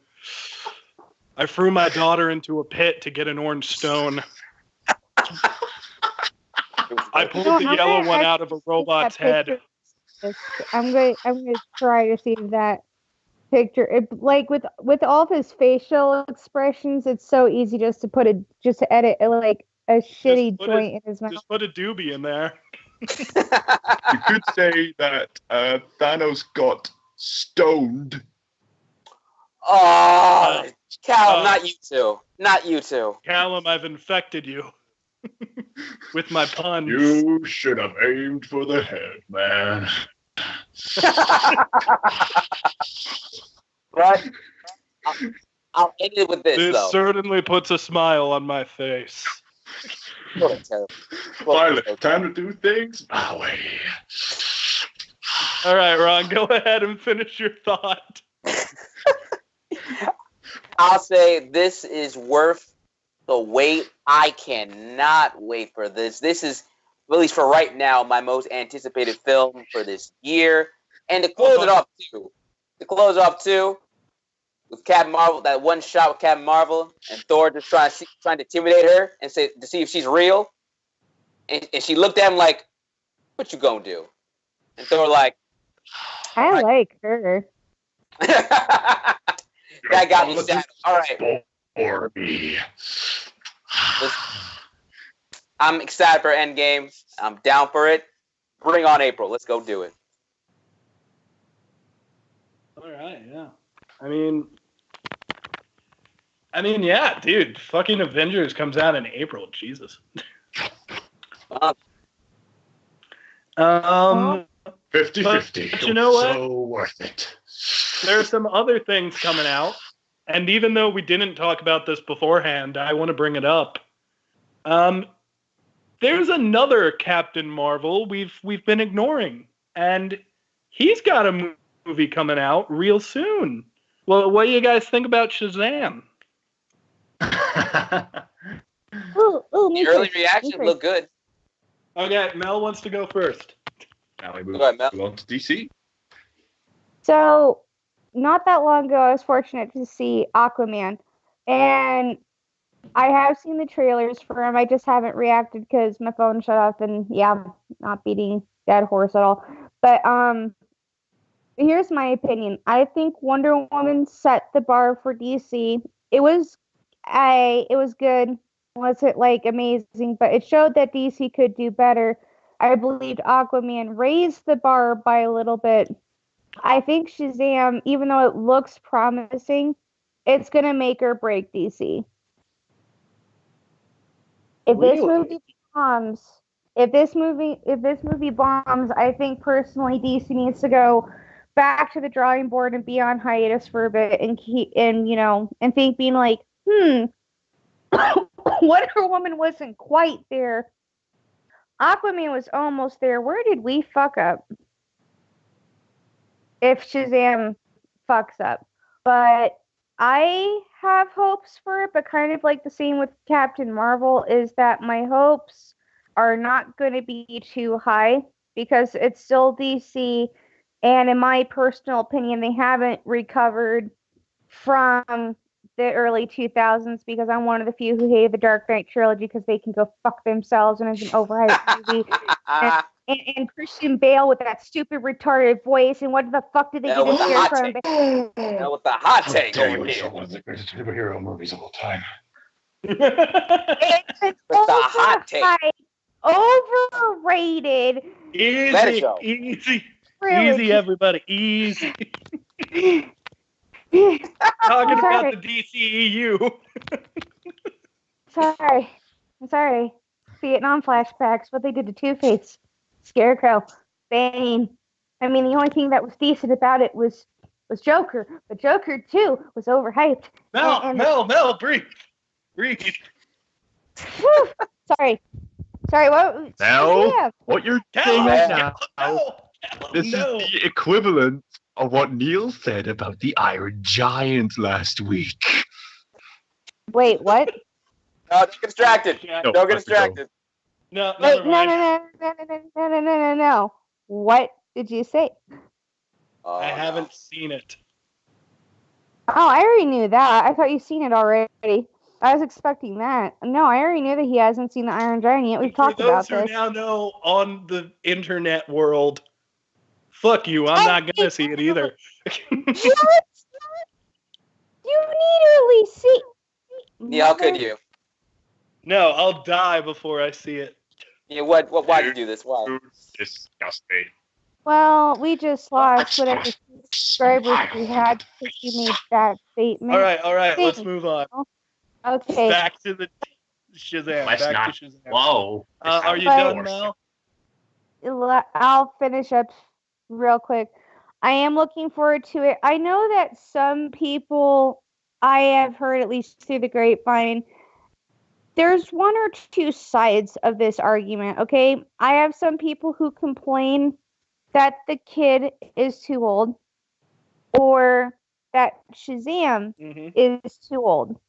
I threw my daughter into a pit to get an orange stone. I pulled the yellow one out of a robot's head. I'm going to try to see that picture. Like with all of his facial expressions, it's so easy just to edit like a shitty joint in his mouth. Just put a doobie in there. You could say that Thanos got stoned. Oh, Callum, not you two. Not you two. Callum, I've infected you with my puns. You should have aimed for the head, man. Right? I'll end it with this, This though. certainly puts a smile on my face. Violet, time to do things my way. All right, Ron, go ahead and finish your thought. I'll say this is worth the wait. I cannot wait for this. This is, at least for right now, my most anticipated film for this year. And to close it off too, with Captain Marvel, that one shot with Captain Marvel and Thor just trying to intimidate her and to see if she's real. And she looked at him like, "What you gonna do?" And Thor like, I like her. That got me sad. All right. For me. I'm excited for Endgame. I'm down for it. Bring on April. Let's go do it. All right, yeah. I mean, yeah, dude. Fucking Avengers comes out in April. Jesus. 50-50. But you know what? So worth it. There are some other things coming out, and even though we didn't talk about this beforehand, I want to bring it up. There's another Captain Marvel we've been ignoring, and he's got a movie coming out real soon. Well, what do you guys think about Shazam? The early reactions look good. Okay, Mel wants to go first. Now we move Go ahead, Mel. on to DC. So, not that long ago, I was fortunate to see Aquaman, and I have seen the trailers for him. I just haven't reacted because my phone shut off, and yeah, I'm not beating that horse at all. But here's my opinion. I think Wonder Woman set the bar for DC. It was good. Wasn't like amazing, but it showed that DC could do better. I believed Aquaman raised the bar by a little bit. I think Shazam, even though it looks promising, it's gonna make or break DC. If this movie bombs, I think personally DC needs to go back to the drawing board and be on hiatus for a bit and think being like, Wonder Woman wasn't quite there. Aquaman was almost there. Where did we fuck up? If Shazam fucks up. But I have hopes for it, but kind of like the same with Captain Marvel is that my hopes are not going to be too high because it's still DC, and in my personal opinion, they haven't recovered from the early 2000s because I'm one of the few who hated the Dark Knight trilogy because they can go fuck themselves and it's an overhyped movie. And Christian Bale with that stupid retarded voice, and what the fuck did they get in here from? With the hot take over here. One of the greatest superhero movies of all time. It's an hot take. Overrated. Easy, everybody, easy. Talking about the DCEU. I'm sorry. Vietnam flashbacks, what they did to Two-Face, Scarecrow, Bane. I mean, the only thing that was decent about it was was Joker, but Joker 2 was overhyped. Mel, breathe. Sorry, what? Now, what you're saying now, this is No. the equivalent of what Neil said about the Iron Giant last week. Wait, what? No, don't get distracted. No, Don't get distracted. No, Wait, never mind. no. What did you say? Oh, I no. haven't seen it. Oh, I already knew that. I thought you'd seen it already. I was expecting that. No, I already knew that he hasn't seen the Iron Giant yet. We've talked about For those this. who now know on the internet world, fuck you. I'm not gonna see it either. You need to at least see. Yeah, how could you? No, I'll die before I see it. Yeah, why'd you do this? Why? Disgusting. Well, we just lost whatever subscribers we had because you made that statement. All right, let's move on. Okay. Back to the Shazam. Back to Shazam. Whoa. Are you But- done, Mel? I'll finish up real quick. I am looking forward to it. I know that some people, I have heard at least through the grapevine, there's one or two sides of this argument, okay? I have some people who complain that the kid is too old or that Shazam is too old.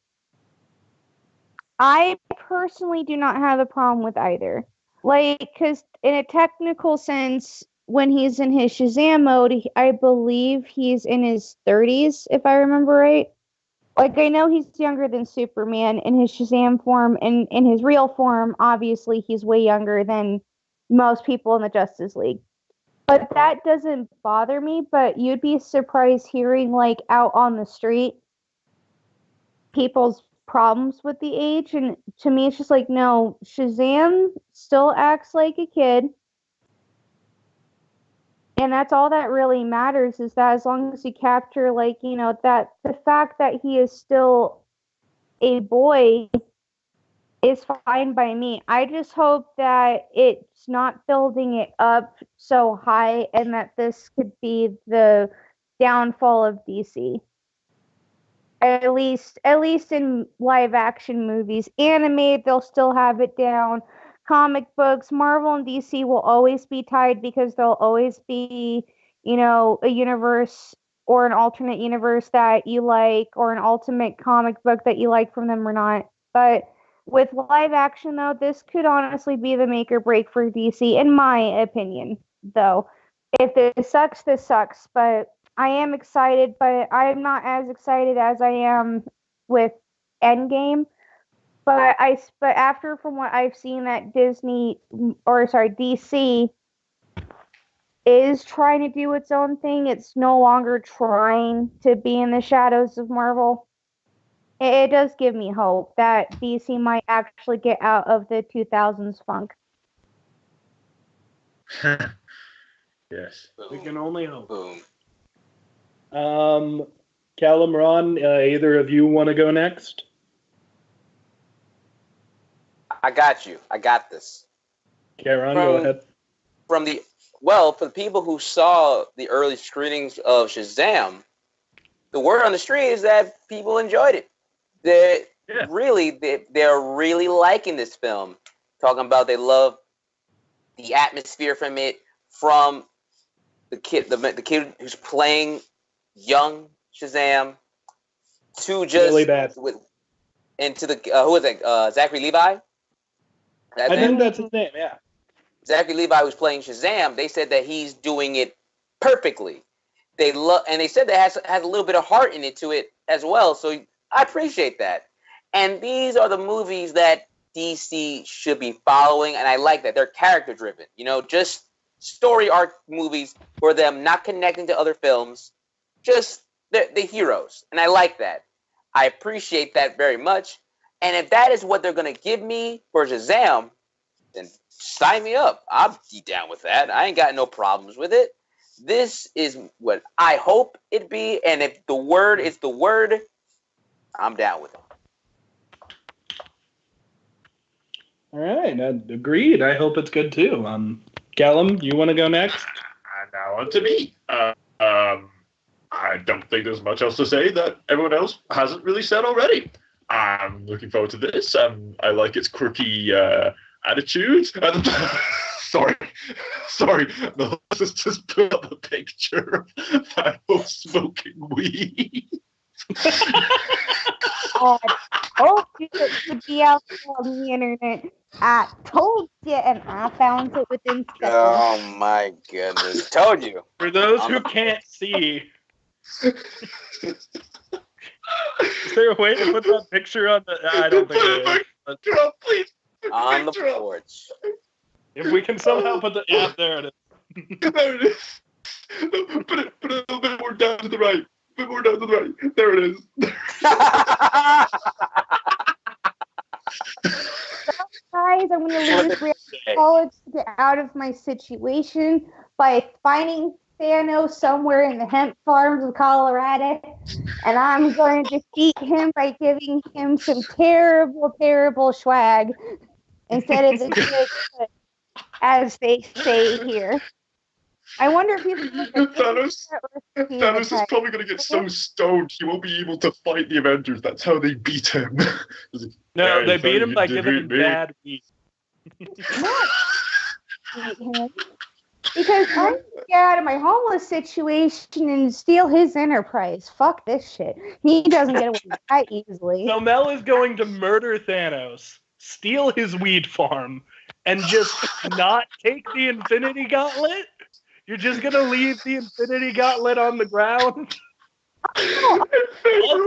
I personally do not have a problem with either. Like, because in a technical sense, when he's in his Shazam mode, I believe he's in his 30s, if I remember right. Like, I know he's younger than Superman in his Shazam form, and in his real form, obviously, he's way younger than most people in the Justice League. But that doesn't bother me, but you'd be surprised hearing, like, out on the street, people's problems with the age, and to me, it's just like, no, Shazam still acts like a kid. And that's all that really matters, is that as long as you capture, like, you know, that the fact that he is still a boy is fine by me. I just hope that it's not building it up so high and that this could be the downfall of DC. At least in live action movies. Animated, they'll still have it down. Comic books, Marvel and DC will always be tied because there'll always be, you know, a universe or an alternate universe that you like or an ultimate comic book that you like from them or not. But with live action, though, this could honestly be the make or break for DC, in my opinion, though. If this sucks, this sucks. But I am excited, but I'm not as excited as I am with Endgame. But after from what I've seen that DC is trying to do its own thing. It's no longer trying to be in the shadows of Marvel. It does give me hope that DC might actually get out of the 2000s funk. Yes. We can only hope. Boom. Callum, Ron, either of you want to go next? I got you. I got this. Okay, Ron, go ahead. For the people who saw the early screenings of Shazam, the word on the street is that people enjoyed it. They're really liking this film. Talking about they love the atmosphere from it, from the kid who's playing young Shazam to just really bad. Into the who is it? Zachary Levi. I think that's his name. Yeah. Zachary Levi was playing Shazam. They said that he's doing it perfectly. They said that has a little bit of heart in it to it as well. So I appreciate that. And these are the movies that DC should be following, and I like that they're character driven. You know, just story arc movies for them, not connecting to other films, just the heroes, and I like that. I appreciate that very much. And if that is what they're gonna give me for Shazam, then sign me up. I'll be down with that. I ain't got no problems with it. This is what I hope it be, and if the word is the word, I'm down with it. All right, agreed. I hope it's good too. Callum, you want to go next? And now on to me. I don't think there's much else to say that everyone else hasn't really said already. I'm looking forward to this. I like its quirky attitude. Sorry. The host just put up a picture of Thanos smoking weed. I told you it would be out on the internet. I told you, and I found it within seconds. Oh my goodness! Told you. For those who can't see, is there a way to put that picture on the? I don't think it is. Please. On the porch. If we can somehow put the there it is. There it is. No, put it a little bit more down to the right. A bit more down to the right. There it is. Guys, I'm going to lose Reactaholics to get out of my situation by finding Thanos somewhere in the hemp farms of Colorado, and I'm going to defeat him by giving him some terrible, terrible swag instead of the good, as they say here. I wonder if he's Thanos is probably going to get so stoned he won't be able to fight the Avengers. That's how they beat him. No, they beat him by giving him bad weed. Because I'm going to get out of my homeless situation and steal his enterprise. Fuck this shit. He doesn't get away that easily. So Mel is going to murder Thanos, steal his weed farm, and just not take the Infinity Gauntlet? You're just going to leave the Infinity Gauntlet on the ground? I'll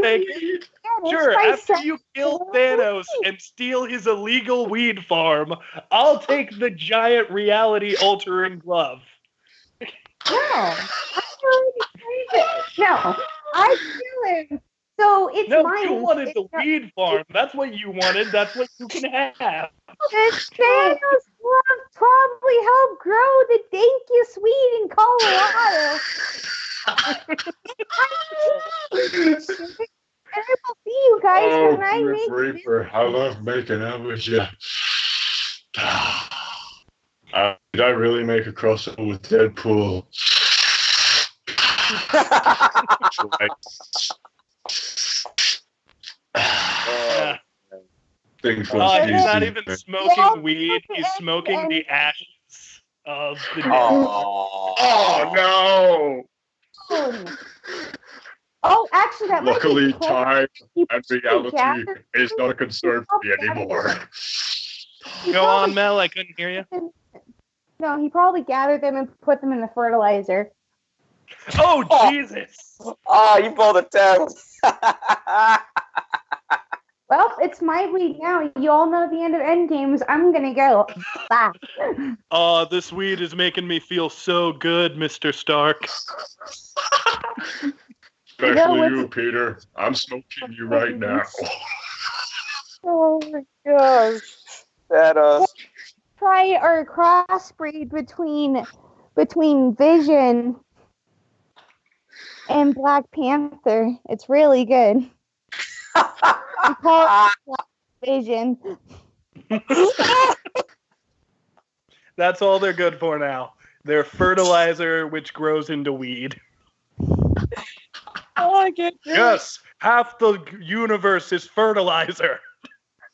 take it. Sure, after you kill Thanos and steal his illegal weed farm, I'll take the giant reality-altering glove. No, I kill him. So it's no, mine. You wanted the weed farm. That's what you wanted. That's what you can have. This Thanos glove probably helped grow the dankest weed in Colorado. And I will see you guys when I make Reaper, I love making out with you. Did I really make a crossover with Deadpool? He's not even smoking weed. He's smoking the ashes of the dead. Oh no! Oh, actually, that Luckily, might be time and reality is not a concern for me anymore. Go on, Mel. I couldn't hear you. No, he probably gathered them and put them in the fertilizer. Oh, Jesus! Oh, you pulled a tail. Well, it's my weed now. You all know the end of Endgames. I'm gonna go. Bye. Oh, this weed is making me feel so good, Mr. Stark. Especially you, Peter. I'm smoking you right now. Oh my gosh. That Try our crossbreed between Vision and Black Panther. It's really good. We call it Black Vision. That's all they're good for now. They're fertilizer, which grows into weed. Oh, I can't do Yes, half the universe is fertilizer.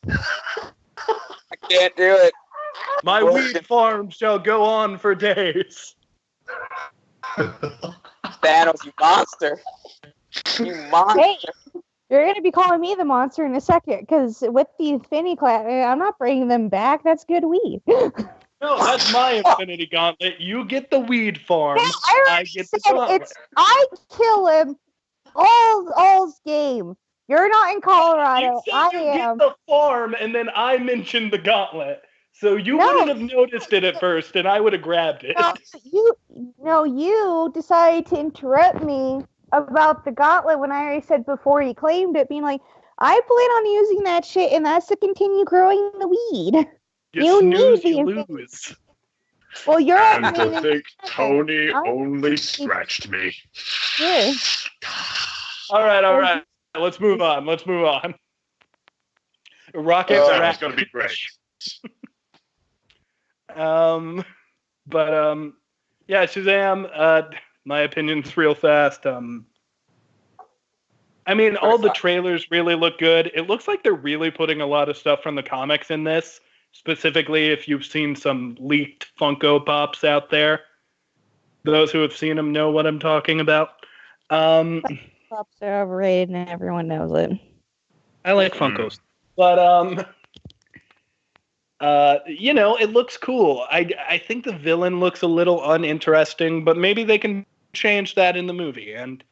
I can't do it. My weed farm shall go on for days. Thanos, you monster. You monster. Hey, you're going to be calling me the monster in a second, because with the Infinity Clap, I'm not bringing them back. That's good weed. No, that's my Infinity Gauntlet. You get the weed farm. Yeah, I get the gauntlet. I kill him all's game. You're not in Colorado. You I said you am. get the farm, and then I mentioned the gauntlet. So you wouldn't have noticed it at first, and I would have grabbed it. You decided to interrupt me about the gauntlet when I already said before he claimed it, being like, I plan on using that shit, and that's to continue growing the weed. You snooze, you lose. Well, you're And to think Tony only scratched me. Here. All right. Let's move on. Rocket It's going to be great. Yeah, Shazam, my opinion's real fast. I mean, all the trailers really look good. It looks like they're really putting a lot of stuff from the comics in this. Specifically, if you've seen some leaked Funko Pops out there. Those who have seen them know what I'm talking about. Pops are overrated and everyone knows it. I like Funkos. But, it looks cool. I think the villain looks a little uninteresting, but maybe they can change that in the movie. And,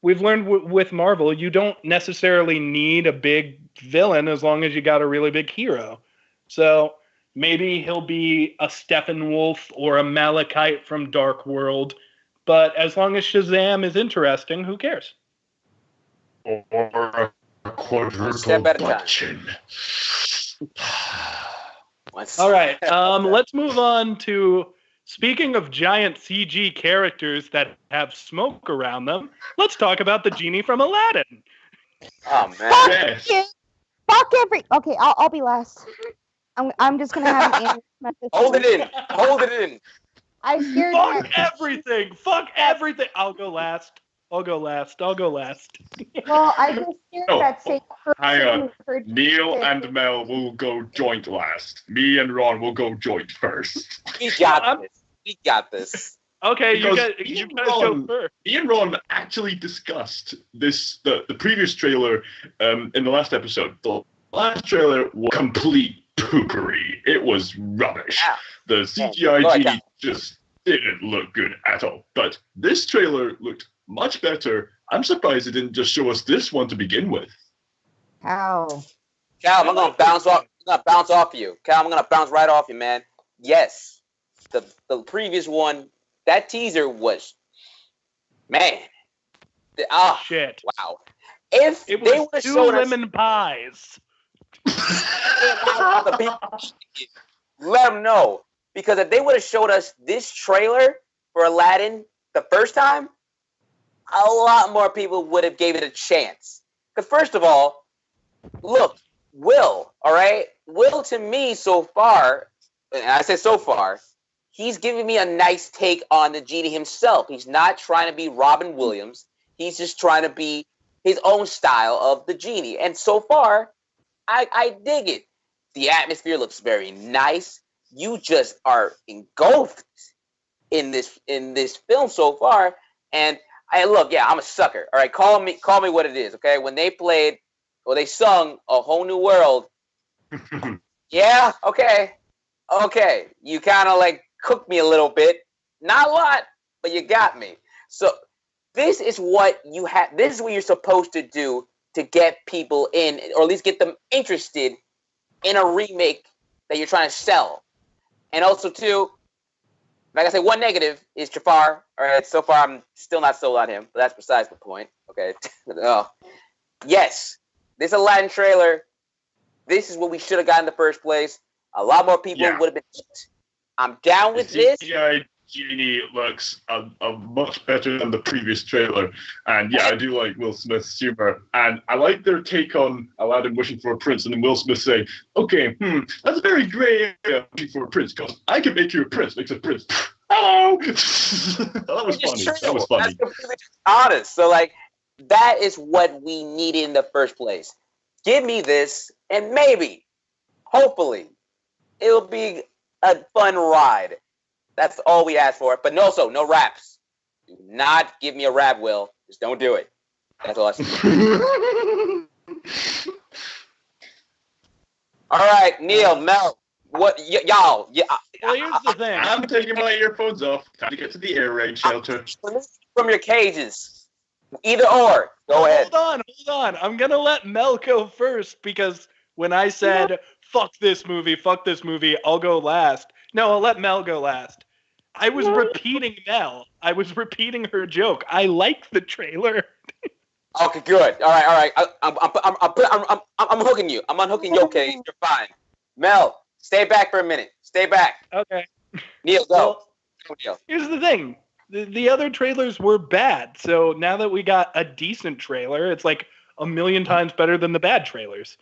we've learned with Marvel, you don't necessarily need a big villain as long as you got a really big hero. So maybe he'll be a Steppenwolf or a Malachite from Dark World. But as long as Shazam is interesting, who cares? Or a quadruple butt chin. All right, let's move on to, speaking of giant CG characters that have smoke around them, let's talk about the genie from Aladdin. Oh, man. Yes. Fuck Okay, I'll be last. I'm just gonna have an message. Hold it in. I scared Fuck everything. I'll go last. Well, I just scared that same person. Hang on. Neil and Mel will go joint last. Me and Ron will go joint first. We got this. Okay, you guys go first. Me and Ron actually discussed the previous trailer in the last episode. The last trailer was complete poopery. It was rubbish. Yeah. The CGI genie just didn't look good at all. But this trailer looked much better. I'm surprised it didn't just show us this one to begin with. How? Cal, I'm gonna bounce off you. Cal, I'm gonna bounce right off you, man. Yes, the previous one, that teaser was, man. Shit. Wow. If it they was would have two showed lemon pies. Let them know, because if they would have showed us this trailer for Aladdin the first time, a lot more people would have gave it a chance. Because first of all, look, Will, all right? Will, to me, so far, and I say so far, he's giving me a nice take on the genie himself. He's not trying to be Robin Williams. He's just trying to be his own style of the genie. And so far, I dig it. The atmosphere looks very nice. You just are engulfed in this film so far. And I'm a sucker. All right, call me what it is, okay? When they sung A Whole New World, yeah, okay. You kind of like cooked me a little bit. Not a lot, but you got me. So this is what you have. This is what you're supposed to do to get people in, or at least get them interested in a remake that you're trying to sell. And also, too, like I said, one negative is Jafar. All right, so far I'm still not sold on him, but that's besides the point. Okay. Yes, this Aladdin trailer, this is what we should have got in the first place. A lot more people would have been hooked. I'm down with this. CGI genie looks a much better than the previous trailer. And I do like Will Smith's humor. And I like their take on Aladdin wishing for a prince, and then Will Smith saying, okay, that's a very gray area, wishing for a prince, because I can make you a prince. Makes a prince. Hello! That was funny. That was funny. That's completely honest. So, that is what we needed in the first place. Give me this, and maybe, hopefully, it'll be a fun ride. That's all we asked for. But no raps. Do not give me a rap, Will. Just don't do it. That's all I say. All right, Neil, Mel, what y'all? Well, here's the thing. I'm taking my earphones off. Time to get to the air raid shelter. From your cages. Either or. Go ahead. Hold on. I'm gonna let Mel go first, because when I said fuck this movie, I'll go last. No, I'll let Mel go last. I was repeating Mel. I was repeating her joke. I like the trailer. Okay, good. All right. I'm hooking you. I'm unhooking you. Okay, you're fine. Mel, stay back for a minute. Stay back. Okay. Neil, go. Neil. Here's the thing. The other trailers were bad. So now that we got a decent trailer, it's like a million times better than the bad trailers.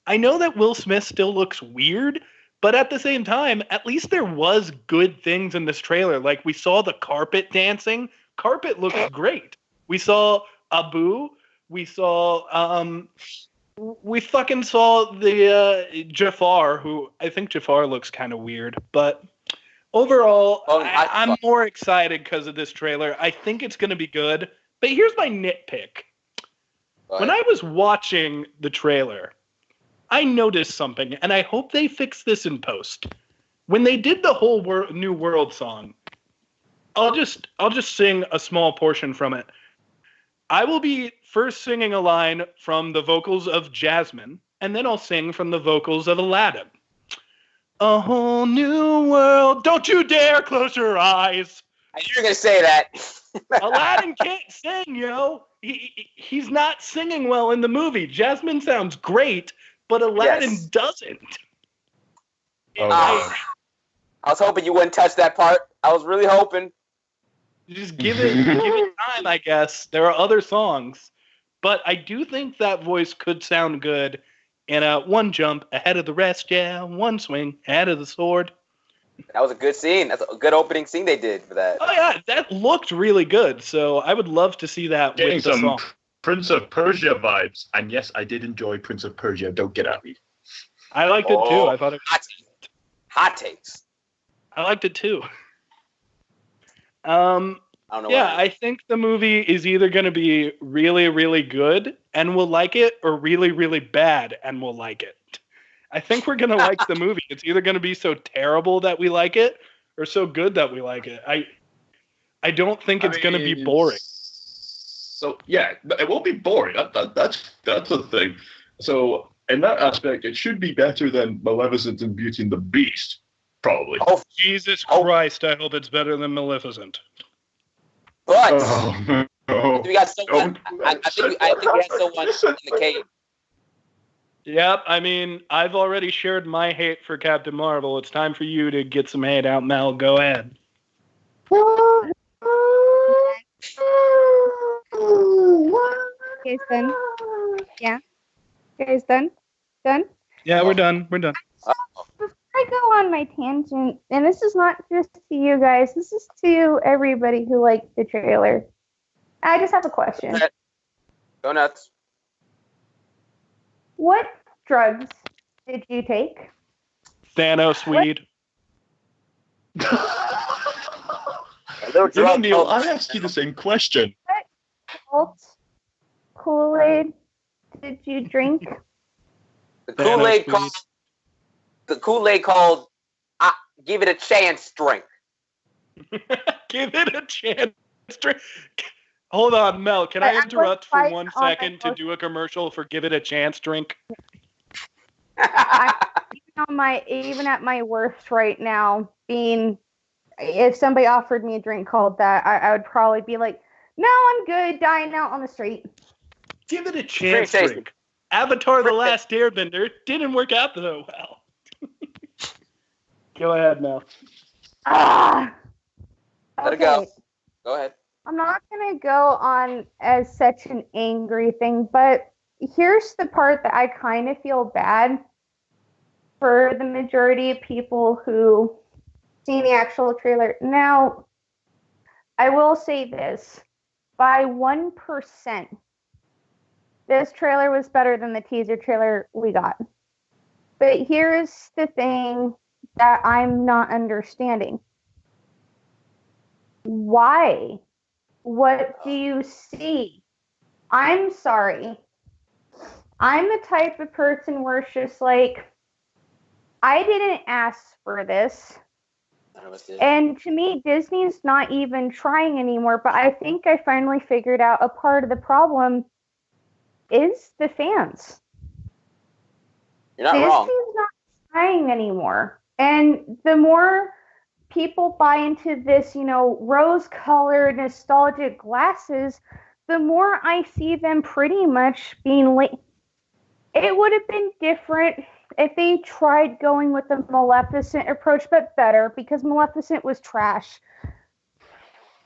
I know that Will Smith still looks weird, but at the same time, at least there was good things in this trailer. Like, we saw the carpet dancing. Carpet looks great. We saw Abu We saw we fucking saw the Jafar, who I think Jafar looks kind of weird, but overall, I'm more excited because of this trailer. I think it's going to be good, but here's my nitpick. When I was watching the trailer, I noticed something, and I hope they fix this in post. When they did the whole New World song, I'll just sing a small portion from it. I will be first singing a line from the vocals of Jasmine, and then I'll sing from the vocals of Aladdin. A whole new world. Don't you dare close your eyes. I knew you were going to say that. Aladdin can't sing, yo. He's not singing well in the movie. Jasmine sounds great, but Aladdin doesn't. I was hoping you wouldn't touch that part. I was really hoping. Just give it time, I guess. There are other songs. But I do think that voice could sound good in a one jump ahead of the rest, one swing ahead of the sword. That was a good scene. That's a good opening scene they did for that. Oh, yeah, that looked really good. So I would love to see that with the song. Prince of Persia vibes. And yes, I did enjoy Prince of Persia. Don't get at me. I liked it too. I thought it was hot takes. I liked it too. I don't know. I think the movie is either going to be really, really good and we'll like it, or really, really bad and we'll like it. I think we're going to like the movie. It's either going to be so terrible that we like it, or so good that we like it. I don't think it's going to be boring. So yeah, it won't be boring. That's the thing. So in that aspect, it should be better than Maleficent and Beauty and the Beast, probably. Oh Jesus Christ! I hope it's better than Maleficent. But no. we got someone. I think we have someone in the cave. Yep, I mean, I've already shared my hate for Captain Marvel. It's time for you to get some hate out, Mel. Go ahead. You guys done? Yeah? You guys done? Done? Yeah, we're done. We're done. Before I go on my tangent, and this is not just to you guys, this is to everybody who liked the trailer. I just have a question. Go nuts. What drugs did you take? Thanos weed. Neil, I asked you the same question. What Kool-Aid did you drink? The Kool-Aid called give it a chance drink. Give it a chance drink. Hold on, Mel. Can I interrupt for 1 second to do a commercial for Give It a Chance drink? Even at my worst right now, if somebody offered me a drink called that, I would probably be like, no, I'm good, dying out on the street. Give it a chance drink. Avatar: The Last Airbender didn't work out so well. Go ahead, Mel. Let it go. Go ahead. I'm not going to go on as such an angry thing, but here's the part that I kind of feel bad for the majority of people who seen the actual trailer. Now, I will say this. By 1%, this trailer was better than the teaser trailer we got. But here's the thing that I'm not understanding. Why? What do you see? I'm sorry. I'm the type of person where it's just like, I didn't ask for this. And to me, Disney's not even trying anymore, but I think I finally figured out a part of the problem is the fans. You're not wrong. Disney's not trying anymore. And the more people buy into this, rose-colored, nostalgic glasses, the more I see them pretty much being late. It would have been different if they tried going with the Maleficent approach, but better, because Maleficent was trash.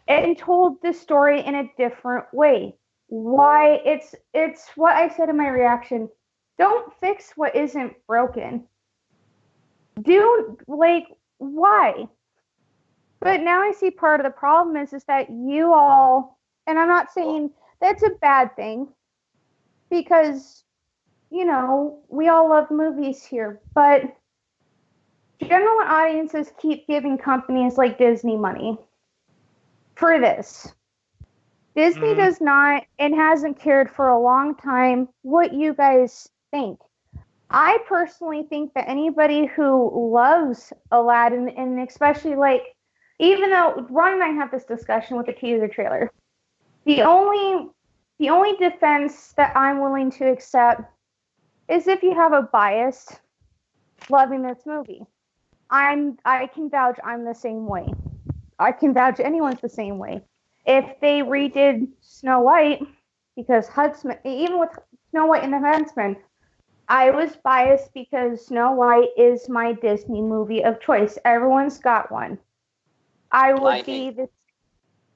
And told the story in a different way. Why? It's what I said in my reaction. Don't fix what isn't broken. Why? But now I see part of the problem is that you all, and I'm not saying that's a bad thing, because, you know, we all love movies here, but general audiences keep giving companies like Disney money for this. Disney does not and hasn't cared for a long time what you guys think. I personally think that anybody who loves Aladdin, and especially like, even though Ron and I have this discussion with the teaser trailer, the only defense that I'm willing to accept is if you have a bias loving this movie. I can vouch I'm the same way. I can vouch anyone's the same way. If they redid Snow White, because Huntsman, even with Snow White and the Huntsman, I was biased because Snow White is my Disney movie of choice. Everyone's got one. I would be the.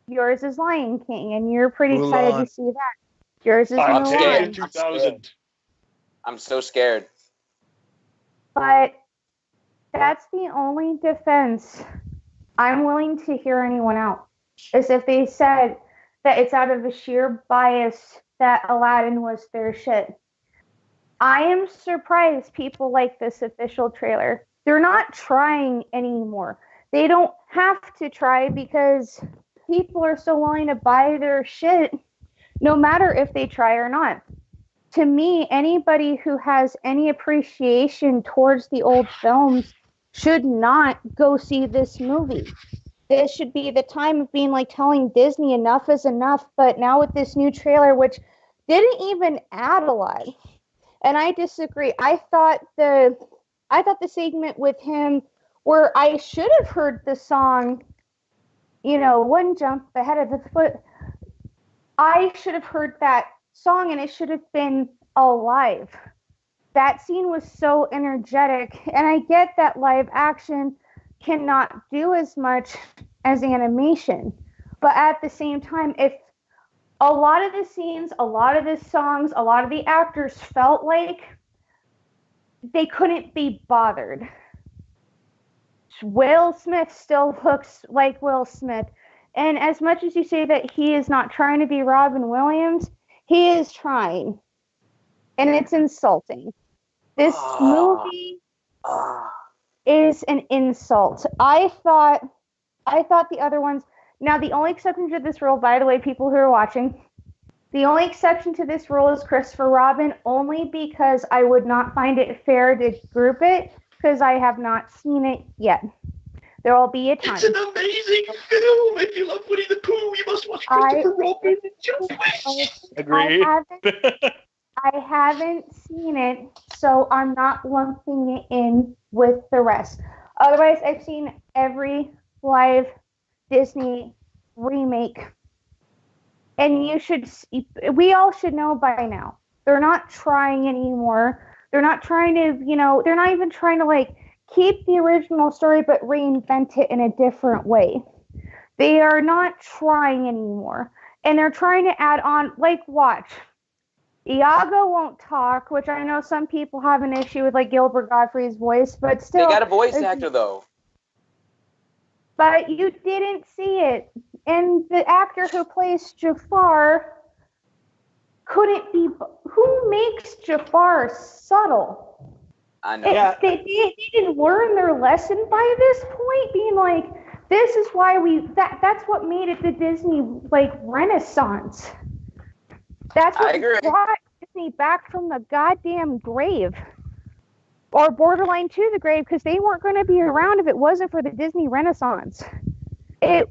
Yours is Lion King, and you're pretty excited to see that. Yours is Mulan. 2000. I'm so scared. But that's the only defense I'm willing to hear anyone out. Is if they said that it's out of a sheer bias that Aladdin was their shit. I am surprised people like this official trailer. They're not trying anymore. They don't have to try because people are so willing to buy their shit no matter if they try or not. To me, anybody who has any appreciation towards the old films should not go see this movie. This should be the time of being like telling Disney enough is enough, but now with this new trailer, which didn't even add a lot. And I disagree. I thought the segment with him where I should have heard the song, you know, One Jump Ahead of the Foot. I should have heard that song and it should have been alive. That scene was so energetic, and I get that live action cannot do as much as animation, but at the same time, if a lot of the scenes, a lot of the songs, a lot of the actors felt like they couldn't be bothered. Will Smith still looks like Will Smith, and as much as you say that he is not trying to be Robin Williams, he is trying, and it's insulting. This movie is an insult. I thought the other ones. Now, the only exception to this rule, by the way, people who are watching, the only exception to this rule is Christopher Robin, only because I would not find it fair to group it, because I have not seen it yet. There will be a time. It's an amazing film. If you love Winnie the Pooh, you must watch Christopher Robin and Just Wish. Agreed. I haven't seen it, so I'm not lumping it in with the rest. Otherwise, I've seen every live Disney remake. And we all should know by now. They're not trying anymore. They're not trying to, they're not even trying to like keep the original story but reinvent it in a different way. They are not trying anymore. And they're trying to add on, like, watch. Iago won't talk, which I know some people have an issue with, like Gilbert Gottfried's voice, but still. They got a voice actor, though. But you didn't see it. And the actor who plays Jafar couldn't be. Who makes Jafar subtle? I know. They didn't learn their lesson by this point, being like, this is why that's what made it the Disney, like, Renaissance. That's what brought Disney back from the goddamn grave. Or borderline to the grave, because they weren't going to be around if it wasn't for the Disney Renaissance. A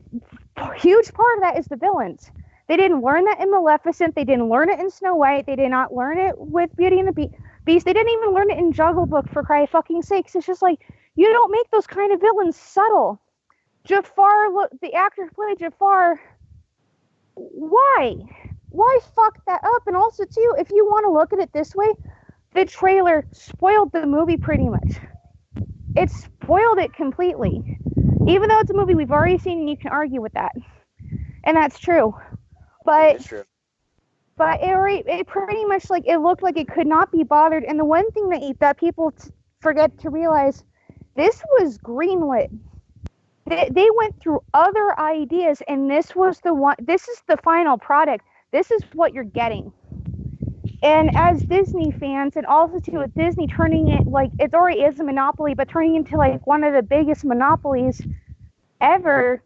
huge part of that is the villains. They didn't learn that in Maleficent. They didn't learn it in Snow White. They did not learn it with Beauty and the Beast. They didn't even learn it in Jungle Book, for cry fucking sakes. It's just like, you don't make those kind of villains subtle. Jafar, the actor who played Jafar, why? Why fuck that up? And also, too, if you want to look at it this way, the trailer spoiled the movie pretty much. It spoiled it completely. Even though it's a movie we've already seen, and you can argue with that. And that's true. But It's true. But it pretty much, like, it looked like it could not be bothered. And the one thing that people forget to realize, this was greenlit. They went through other ideas, and this was the one. This is the final product. This is what you're getting. And as Disney fans, and also too with Disney turning it, like, it already is a monopoly, but turning into like one of the biggest monopolies ever,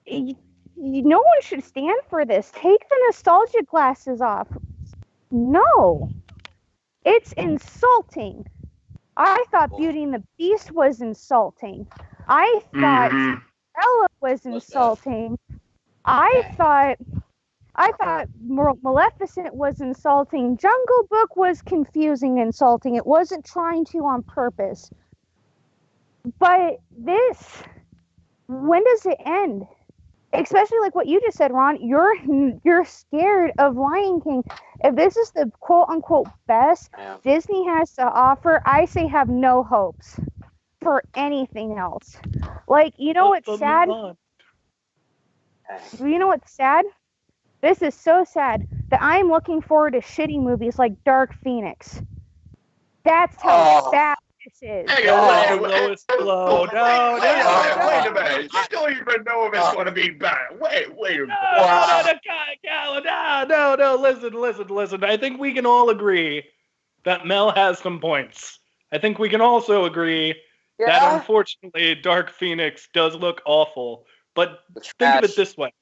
no one should stand for this. Take the nostalgia glasses off. No. It's insulting. I thought Beauty and the Beast was insulting. I thought Cinderella was insulting. I thought Maleficent was insulting. Jungle Book was confusing, insulting. It wasn't trying to on purpose. But this, when does it end? Especially like what you just said, Ron. You're scared of Lion King. If this is the quote unquote best Disney has to offer, I say have no hopes for anything else. Like, you know what's sad? You know what's sad? This is so sad that I'm looking forward to shitty movies like Dark Phoenix. That's how sad this is. Hang on, lowest blow. No, wait a minute. You don't even know if it's going to be bad. Wait a minute. No, listen. I think we can all agree that Mel has some points. I think we can also agree that, unfortunately, Dark Phoenix does look awful. But think of it this way.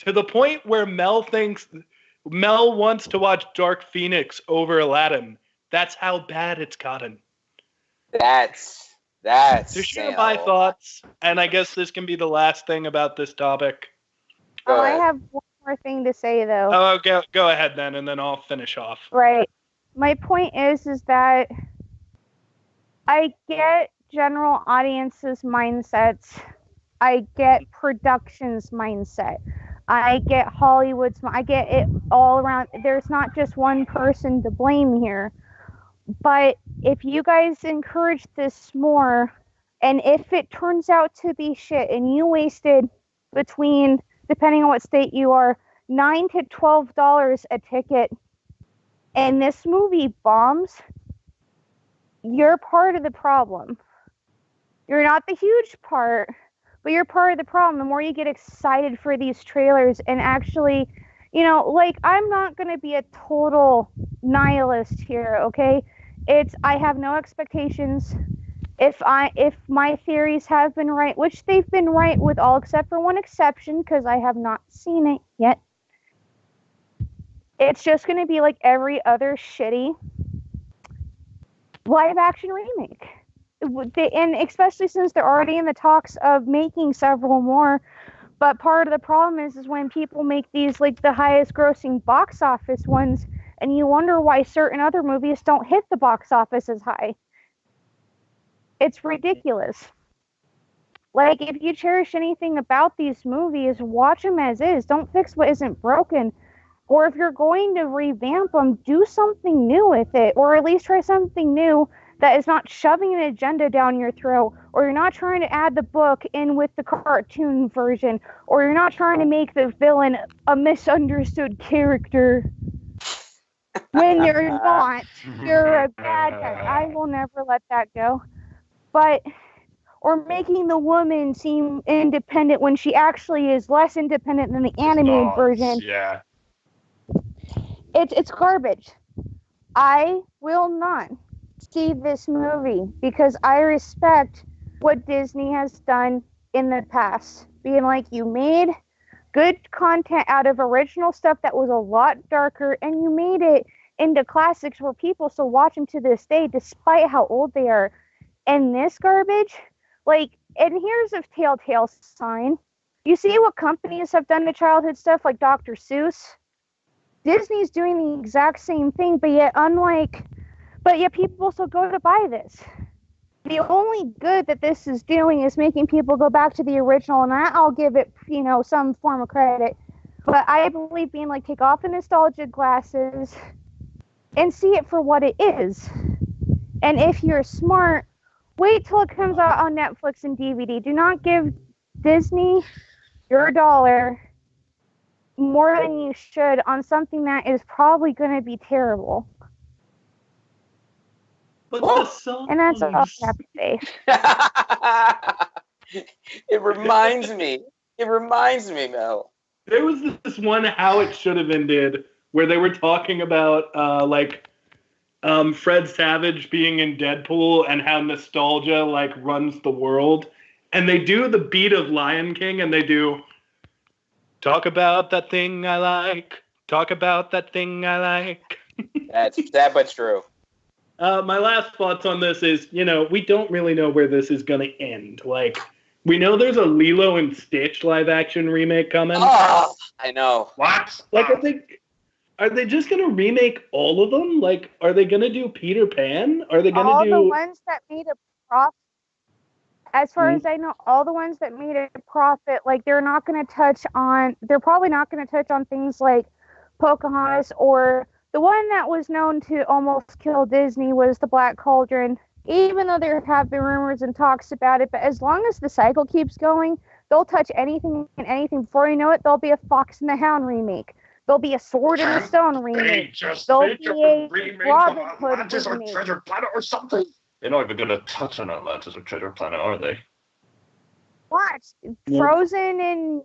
To the point where Mel wants to watch Dark Phoenix over Aladdin. That's how bad it's gotten. That's to share my thoughts, and I guess this can be the last thing about this topic. I have one more thing to say, though. Oh, go ahead then, and then I'll finish off. Right. My point is that I get general audiences' mindsets. I get production's mindset. I get Hollywood's. I get it all around. There's not just one person to blame here. But if you guys encourage this more, and if it turns out to be shit, and you wasted between, depending on what state you are, $9 to $12 a ticket, and this movie bombs, you're part of the problem. You're not the huge part, but you're part of the problem. The more you get excited for these trailers and actually, you know, like, I'm not going to be a total nihilist here, okay? I have no expectations. If my theories have been right, which they've been right with all except for one exception, because I have not seen it yet, it's just going to be like every other shitty live-action remake. And especially since they're already in the talks of making several more. But part of the problem is when people make these like the highest grossing box office ones, and you wonder why certain other movies don't hit the box office as high. It's ridiculous. Like, if you cherish anything about these movies, watch them as is. Don't fix what isn't broken. Or if you're going to revamp them, do something new with it. Or at least try something new that is not shoving an agenda down your throat, or you're not trying to add the book in with the cartoon version, or you're not trying to make the villain a misunderstood character when you're not. You're a bad guy. I will never let that go. But, or making the woman seem independent when she actually is less independent than the animated version. Yeah. It's garbage. I will not see this movie because I respect what Disney has done in the past. Being like, you made good content out of original stuff that was a lot darker, and you made it into classics where people still watch them to this day despite how old they are. And this garbage, like, and here's a telltale sign. You see what companies have done to childhood stuff like Dr. Seuss? Disney's doing the exact same thing, but yet people still go to buy this. The only good that this is doing is making people go back to the original, and I'll give it, you know, some form of credit. But I believe being like, take off the nostalgia glasses and see it for what it is. And if you're smart, wait till it comes out on Netflix and DVD. Do not give Disney your dollar more than you should on something that is probably going to be terrible. But the songs... And that's all I have to say. It reminds me, Mel. There was this one How It Should Have Ended where they were talking about Fred Savage being in Deadpool and how nostalgia like runs the world. And they do the beat of Lion King and they do talk about that thing I like. Talk about that thing I like. That's sad but true. My last thoughts on this is, we don't really know where this is going to end. Like, we know there's a Lilo and Stitch live action remake coming. Oh, I know. What? Like, are they just going to remake all of them? Like, are they going to do Peter Pan? Are they going to do... All the ones that made a profit, as far as I know, all the ones that made a profit, like, they're probably not going to touch on things like Pocahontas, or the one that was known to almost kill Disney was The Black Cauldron, even though there have been rumors and talks about it. But as long as the cycle keeps going, they'll touch anything and anything. Before you know it, there'll be a Fox and the Hound remake. There'll be a Sword in the Stone remake. There'll be a Robin Hood Atlantis or Treasure Planet or something. They're not even going to touch on Atlantis or Treasure Planet, are they? Watch. Frozen and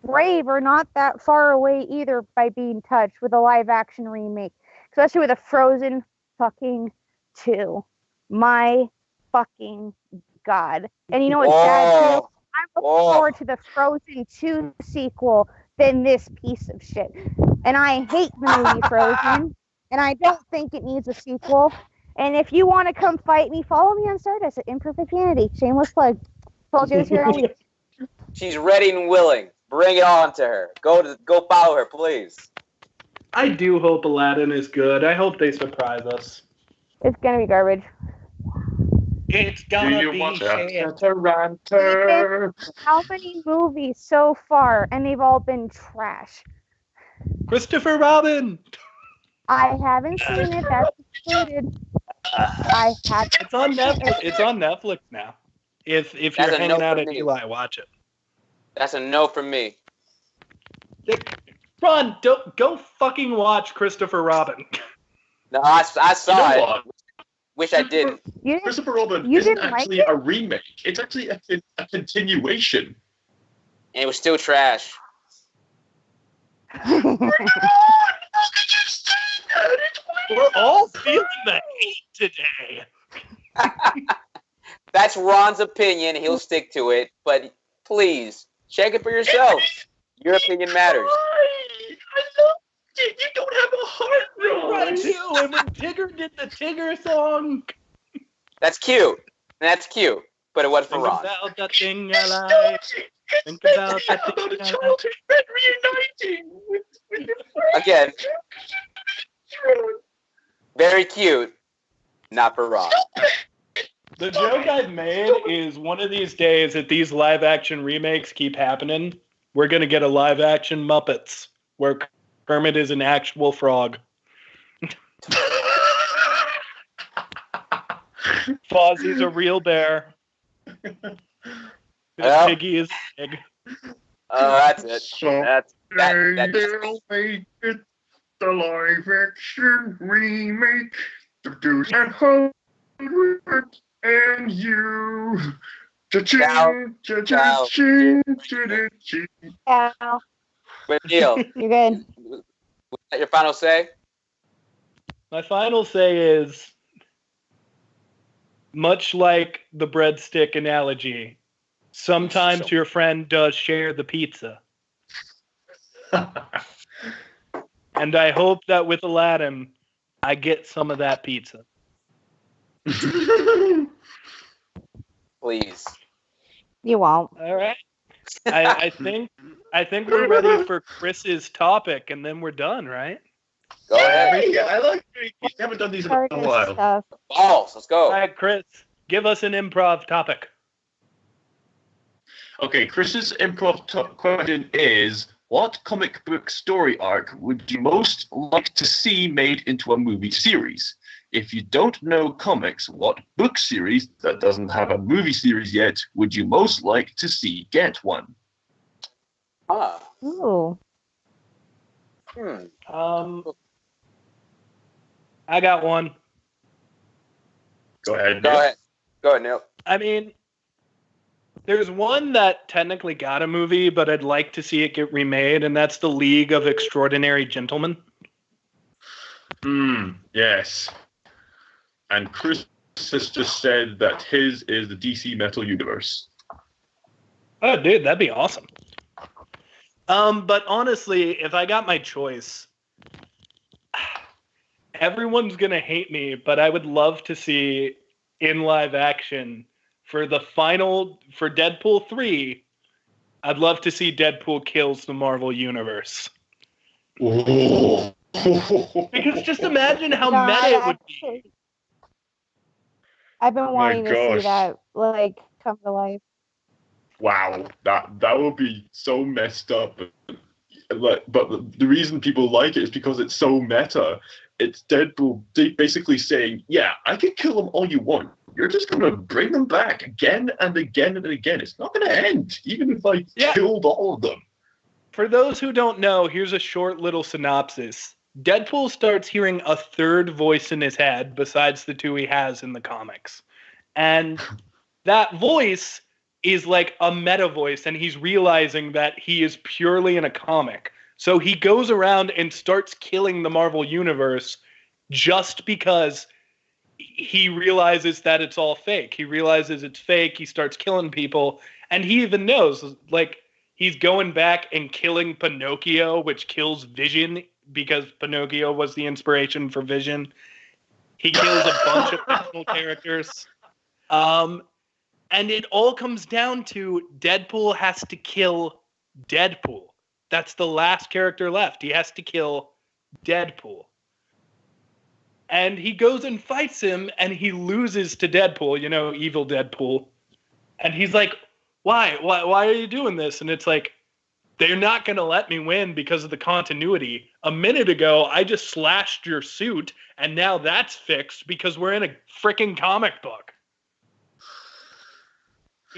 Brave are not that far away either by being touched with a live action remake. Especially with a Frozen fucking 2. My fucking God. And you know what's sad too? I'm looking forward to the Frozen 2 sequel than this piece of shit. And I hate the movie Frozen, and I don't think it needs a sequel. And if you want to come fight me, follow me on Stardust at ImperfectVanity. Shameless plug. Told you this here all week. She's ready and willing. Bring it on to her. Go follow her, please. I do hope Aladdin is good. I hope they surprise us. It's gonna be garbage. It's gonna be Toronto. How many movies so far, and they've all been trash? Christopher Robin. I haven't seen it. That's included. I haven't. It's on Netflix. It's on Netflix now. If you're hanging out at Eli, watch it. That's a no from me. Ron, go fucking watch Christopher Robin. No, I saw it. Wish I didn't. Christopher Robin isn't actually a remake. It's actually a continuation. And it was still trash. We're all feeling the hate today. That's Ron's opinion. He'll stick to it. But please, check it for yourself. Your opinion matters. I love it. You don't have a heart, Ron. Right, too. And when Tigger did the Tigger song. That's cute. That's cute. But it was for Ron. Think about that thing I like. Think about that thing about a childhood friend reuniting with your friend. Again. Very cute. Not for Ron. The joke I've made is one of these days that these live action remakes keep happening, we're going to get a live action Muppets where Kermit is an actual frog. Fozzie's a real bear. Piggy is pig. That's it. That's they'll make it the live action remake. The dudes at home and you. Cha-ching, cha-ching, cha-ching. Ow. But Neil, You're good. Was that your final say? My final say is, much like the breadstick analogy, sometimes your friend does share the pizza. And I hope that with Aladdin, I get some of that pizza. Please. You won't. All right. I think we're ready for Chris's topic, and then we're done, right? Go ahead. Yeah, I like it. We haven't done these in a while. Stuff. Balls. Let's go. All right, Chris, give us an improv topic. Okay, Chris's improv question is, what comic book story arc would you most like to see made into a movie series? If you don't know comics, what book series that doesn't have a movie series yet would you most like to see get one? Ooh. I got one. Go ahead. Go ahead, Neil. I mean, there's one that technically got a movie, but I'd like to see it get remade, and that's The League of Extraordinary Gentlemen. Yes. And Chris has just said that his is the DC Metal Universe. Oh, dude, that'd be awesome. But honestly, if I got my choice, everyone's gonna hate me, but I would love to see in live action for Deadpool 3. I'd love to see Deadpool kills the Marvel Universe. Oh. Because just imagine how meta it would be. I've been wanting to see that come to life. Wow, that would be so messed up. But the reason people like it is because it's so meta. It's Deadpool basically saying, yeah, I can kill them all you want. You're just going to bring them back again and again and again. It's not going to end, even if I killed all of them. For those who don't know, here's a short little synopsis. Deadpool starts hearing a third voice in his head besides the two he has in the comics. And that voice is like a meta voice, and he's realizing that he is purely in a comic. So he goes around and starts killing the Marvel Universe just because he realizes that it's all fake. He realizes it's fake. He starts killing people. And he even knows, he's going back and killing Pinocchio, which kills Vision because Pinocchio was the inspiration for Vision. He kills a bunch of fictional characters. And it all comes down to Deadpool has to kill Deadpool. That's the last character left. He has to kill Deadpool. And he goes and fights him, and he loses to Deadpool, evil Deadpool. And he's like, why? Why are you doing this? And it's like, they're not going to let me win because of the continuity. A minute ago, I just slashed your suit, and now that's fixed because we're in a freaking comic book.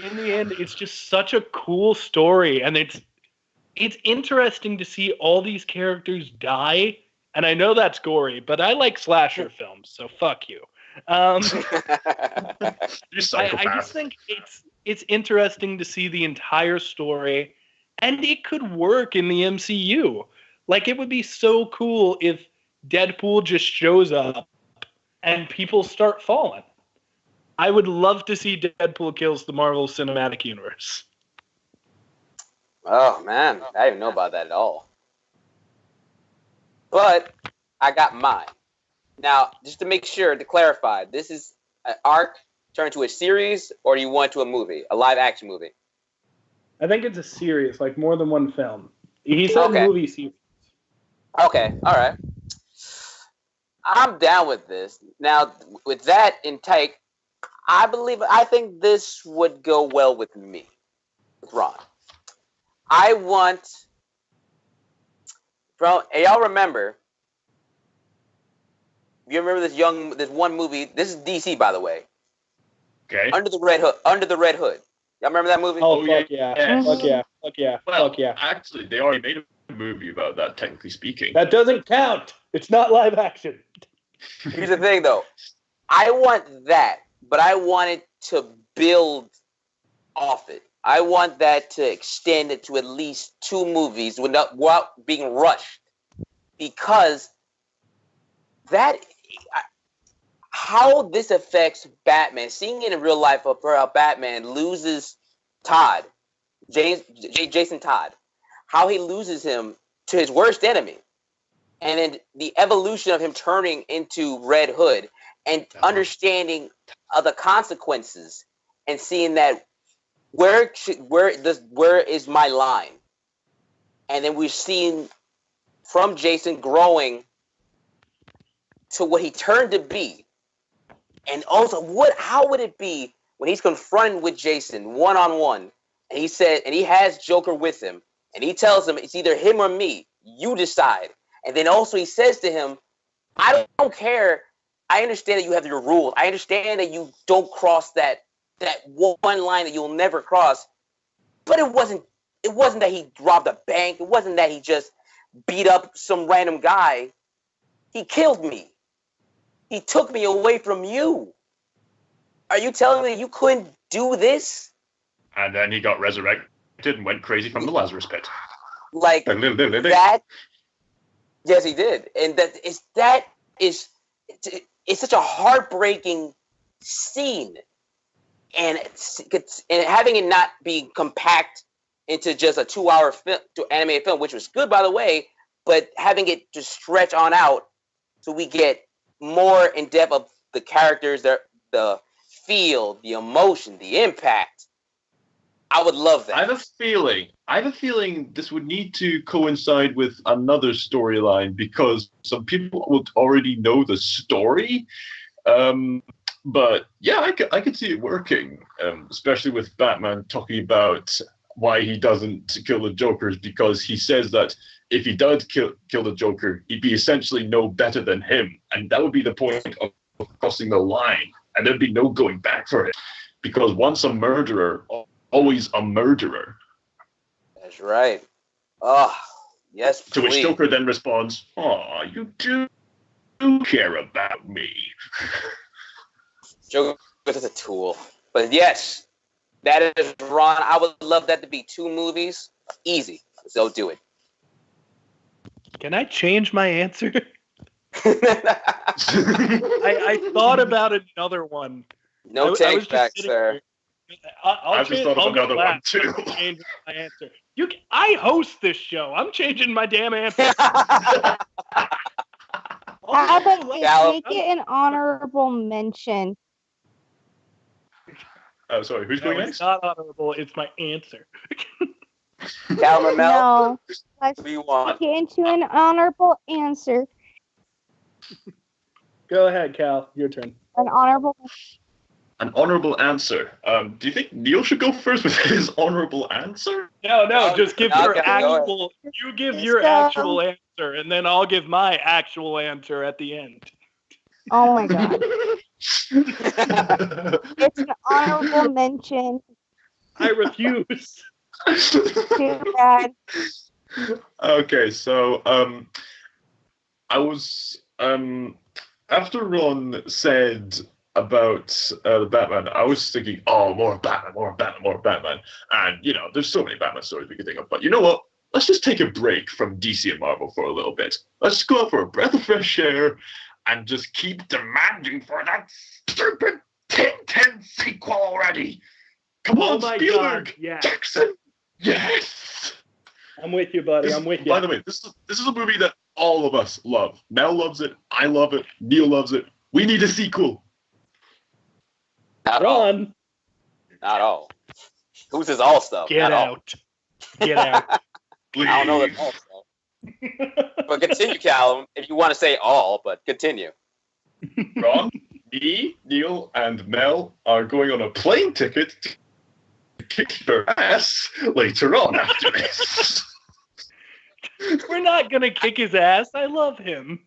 In the end, it's just such a cool story, and it's interesting to see all these characters die. And I know that's gory, but I like slasher films, so fuck you. You psychopath. I just think it's interesting to see the entire story, and it could work in the MCU. It would be so cool if Deadpool just shows up and people start falling. I would love to see Deadpool kills the Marvel Cinematic Universe. Oh, man. I didn't know about that at all. But I got mine. Now, just to make sure, to clarify, this is an arc turned to a series, or do you want to a movie, a live-action movie? I think it's a series, more than one film. He said movie series. Okay, all right. I'm down with this. Now, with that in take, I think this would go well with me, with Ron. Y'all remember? You remember this one movie? This is DC, by the way. Okay. Under the Red Hood. Y'all remember that movie? Oh, fuck yeah. Fuck yeah. Well, fuck yeah. Actually, they already made a movie about that, technically speaking. That doesn't count. It's not live action. Here's the thing, though. I want that, but I want it to build off it. I want that to extend it to at least 2 movies without being rushed. Because how this affects Batman, seeing it in real life of how Batman loses Todd, Jason Todd, how he loses him to his worst enemy, and then the evolution of him turning into Red Hood and understanding the consequences and seeing that where is my line, and then we've seen from Jason growing to what he turned to be. And also, how would it be when he's confronted with Jason one-on-one, and he has Joker with him, and he tells him it's either him or me, you decide. And then also he says to him, I don't care. I understand that you have your rules. I understand that you don't cross that one line that you'll never cross. But it wasn't that he robbed a bank. It wasn't that he just beat up some random guy. He killed me. He took me away from you. Are you telling me you couldn't do this? And then he got resurrected and went crazy from the Lazarus pit. Like that. Yes, he did. And that is it's such a heartbreaking scene, and having it not be compact into just a 2-hour film, to animated film, which was good by the way, but having it just stretch on out so we get more in depth of the characters, the feel, the emotion, the impact. I would love that. I have a feeling this would need to coincide with another storyline because some people would already know the story. But yeah, I could see it working, especially with Batman talking about why he doesn't kill the Joker is because he says that if he did kill the Joker, he'd be essentially no better than him. And that would be the point of crossing the line. And there'd be no going back for it. Because once a murderer, always a murderer. That's right. Oh, yes, please. To which Joker then responds, "Aw, you do care about me." Joker is a tool. But yes, that is Ron. I would love that to be 2 movies. Easy. So do it. Can I change my answer? I thought about another one. No take back, sir. I just thought of another one too. Change my answer. I host this show. I'm changing my damn answer. How about make it an honorable mention? Sorry, who's going next? It's not honorable. It's my answer. Callum and Mel, No, let's what do you want? get into an honorable answer. Go ahead, Cal. Your turn. An honorable. An honorable answer. Do you think Neil should go first with his honorable answer? No, just give your okay, actual. You give your actual answer, and then I'll give my actual answer at the end. Oh my god! It's an honorable mention. I refuse. Too bad. Okay, so I was after Ron said about the Batman, I was thinking, oh, more Batman. And, you know, there's so many Batman stories we could think of. But you know what? Let's just take a break from DC and Marvel for a little bit. Let's go out for a breath of fresh air and just keep demanding for that stupid Tintin sequel already. Come on, Spielberg, yes. Jackson, yes. I'm with you, buddy. I'm with you. By the way, this is a movie that all of us love. Mel loves it. I love it. Neil loves it. We need a sequel. Not all. Not all. Who's his all stuff? Get out. Get out. Please. I don't know that all stuff. But continue, Callum, if you want to say all, but continue. Ron, me, Neil, and Mel are going on a plane ticket to kick your ass later on after this. We're not going to kick his ass. I love him.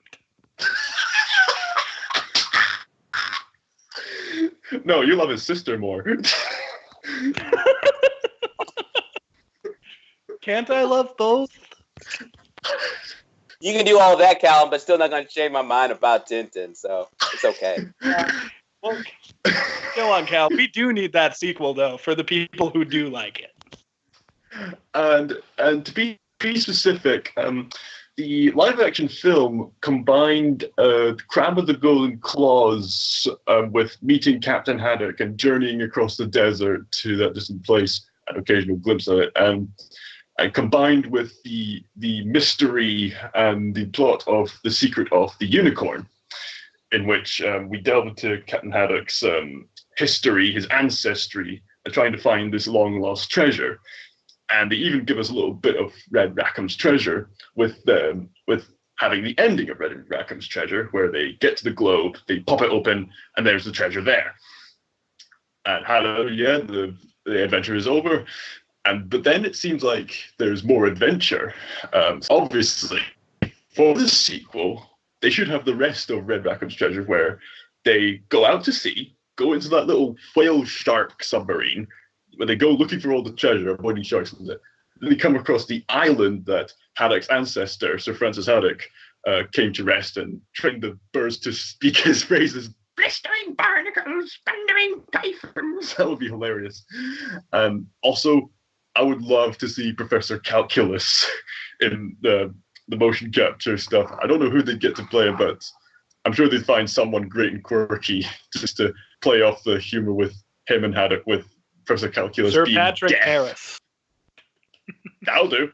No, you love his sister more. Can't I love both? You can do all of that, Callum, but still not going to change my mind about Tintin, so it's okay. Well, go on, Cal. We do need that sequel, though, for the people who do like it. And to be specific, the live-action film combined Crab of the Golden Claws with meeting Captain Haddock and journeying across the desert to that distant place, an occasional glimpse of it, and combined with the mystery and the plot of The Secret of the Unicorn, in which we delve into Captain Haddock's history, his ancestry, and trying to find this long-lost treasure. And they even give us a little bit of Red Rackham's treasure with having the ending of Red Rackham's treasure, where they get to the globe, they pop it open, and there's the treasure there. And hallelujah, the adventure is over. But then it seems like there's more adventure. Obviously, for the sequel, they should have the rest of Red Rackham's treasure, where they go out to sea, go into that little whale shark submarine, where they go looking for all the treasure, avoiding sharks. Then they come across the island that Haddock's ancestor, Sir Francis Haddock, came to rest and trained the birds to speak his phrases. Blistering barnacles, thundering typhoons. That would be hilarious. Also, I would love to see Professor Calculus in the motion capture stuff. I don't know who they'd get to play him, but I'm sure they'd find someone great and quirky just to play off the humor with him and had it with Professor Calculus Sir being Patrick deaf. Harris. That'll do.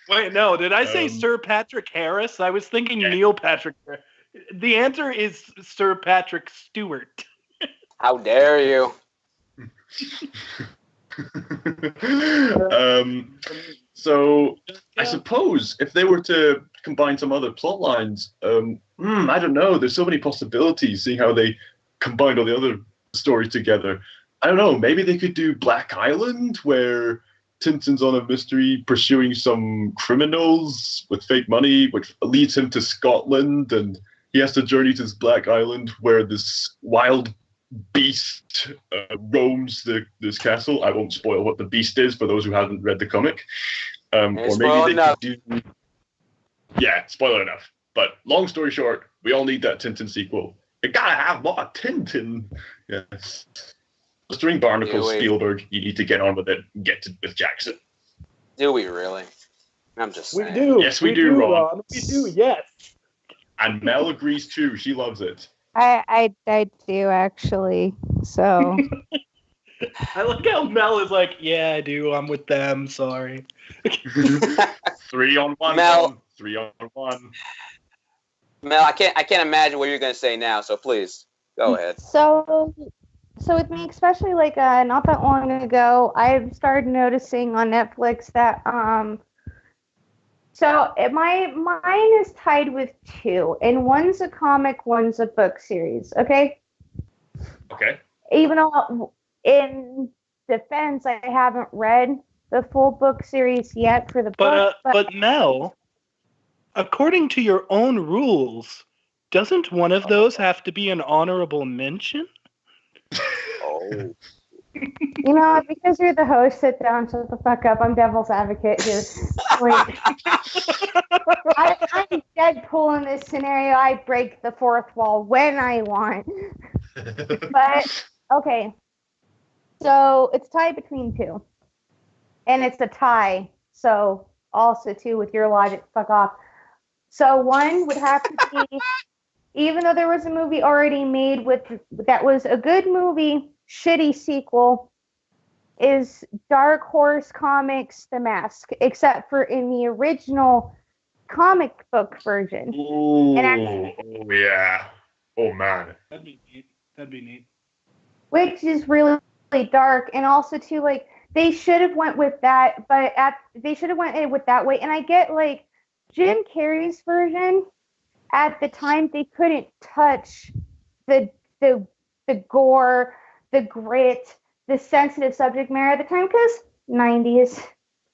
Wait, no, did I say Sir Patrick Harris? I was thinking Neil Patrick Harris. The answer is Sir Patrick Stewart. How dare you? So I suppose if they were to combine some other plot lines, I don't know. There's so many possibilities, seeing how they combined all the other stories together. I don't know. Maybe they could do Black Island, where Tintin's on a mystery pursuing some criminals with fake money, which leads him to Scotland, and he has to journey to this Black Island where this wild beast roams this castle. I won't spoil what the beast is for those who haven't read the comic. Or maybe they could do... Yeah, spoiler enough. But long story short, we all need that Tintin sequel. You gotta have more Tintin. Yes. String Barnacle, Spielberg, you need to get on with it and get with Jackson. Do we really? I'm just saying. We do. Yes, we do, Ron. We do, yes. And Mel agrees too. She loves it. I do, actually. So. I like how Mel is like, yeah, I do. I'm with them. Sorry. 3 on 1. Mel. 3 on 1. Mel, I can't imagine what you're going to say now, so please, go ahead. So with me, especially like not that long ago, I've started noticing on Netflix that mine is tied with 2, and one's a comic, one's a book series. Okay. Okay. Even though in defense, I haven't read the full book series yet for the book. But Mel, according to your own rules, doesn't one of those have to be an honorable mention? Oh. You know, because you're the host, sit down, shut the fuck up. I'm devil's advocate here. Like, I'm Deadpool in this scenario. I break the fourth wall when I want. But, okay. So, it's tied between 2. And it's a tie. So, also, too, with your logic, fuck off. So, one would have to be, even though there was a movie already made that was a good movie, shitty sequel, is Dark Horse Comics The Mask, except for in the original comic book version. Ooh, yeah. Oh, man. That'd be neat. Which is really, really dark, and also, too, like, they should have went with that, but they should have went with that way, and I get, like, Jim Carrey's version, at the time, they couldn't touch the gore, the grit, the sensitive subject matter at the time, because 90s.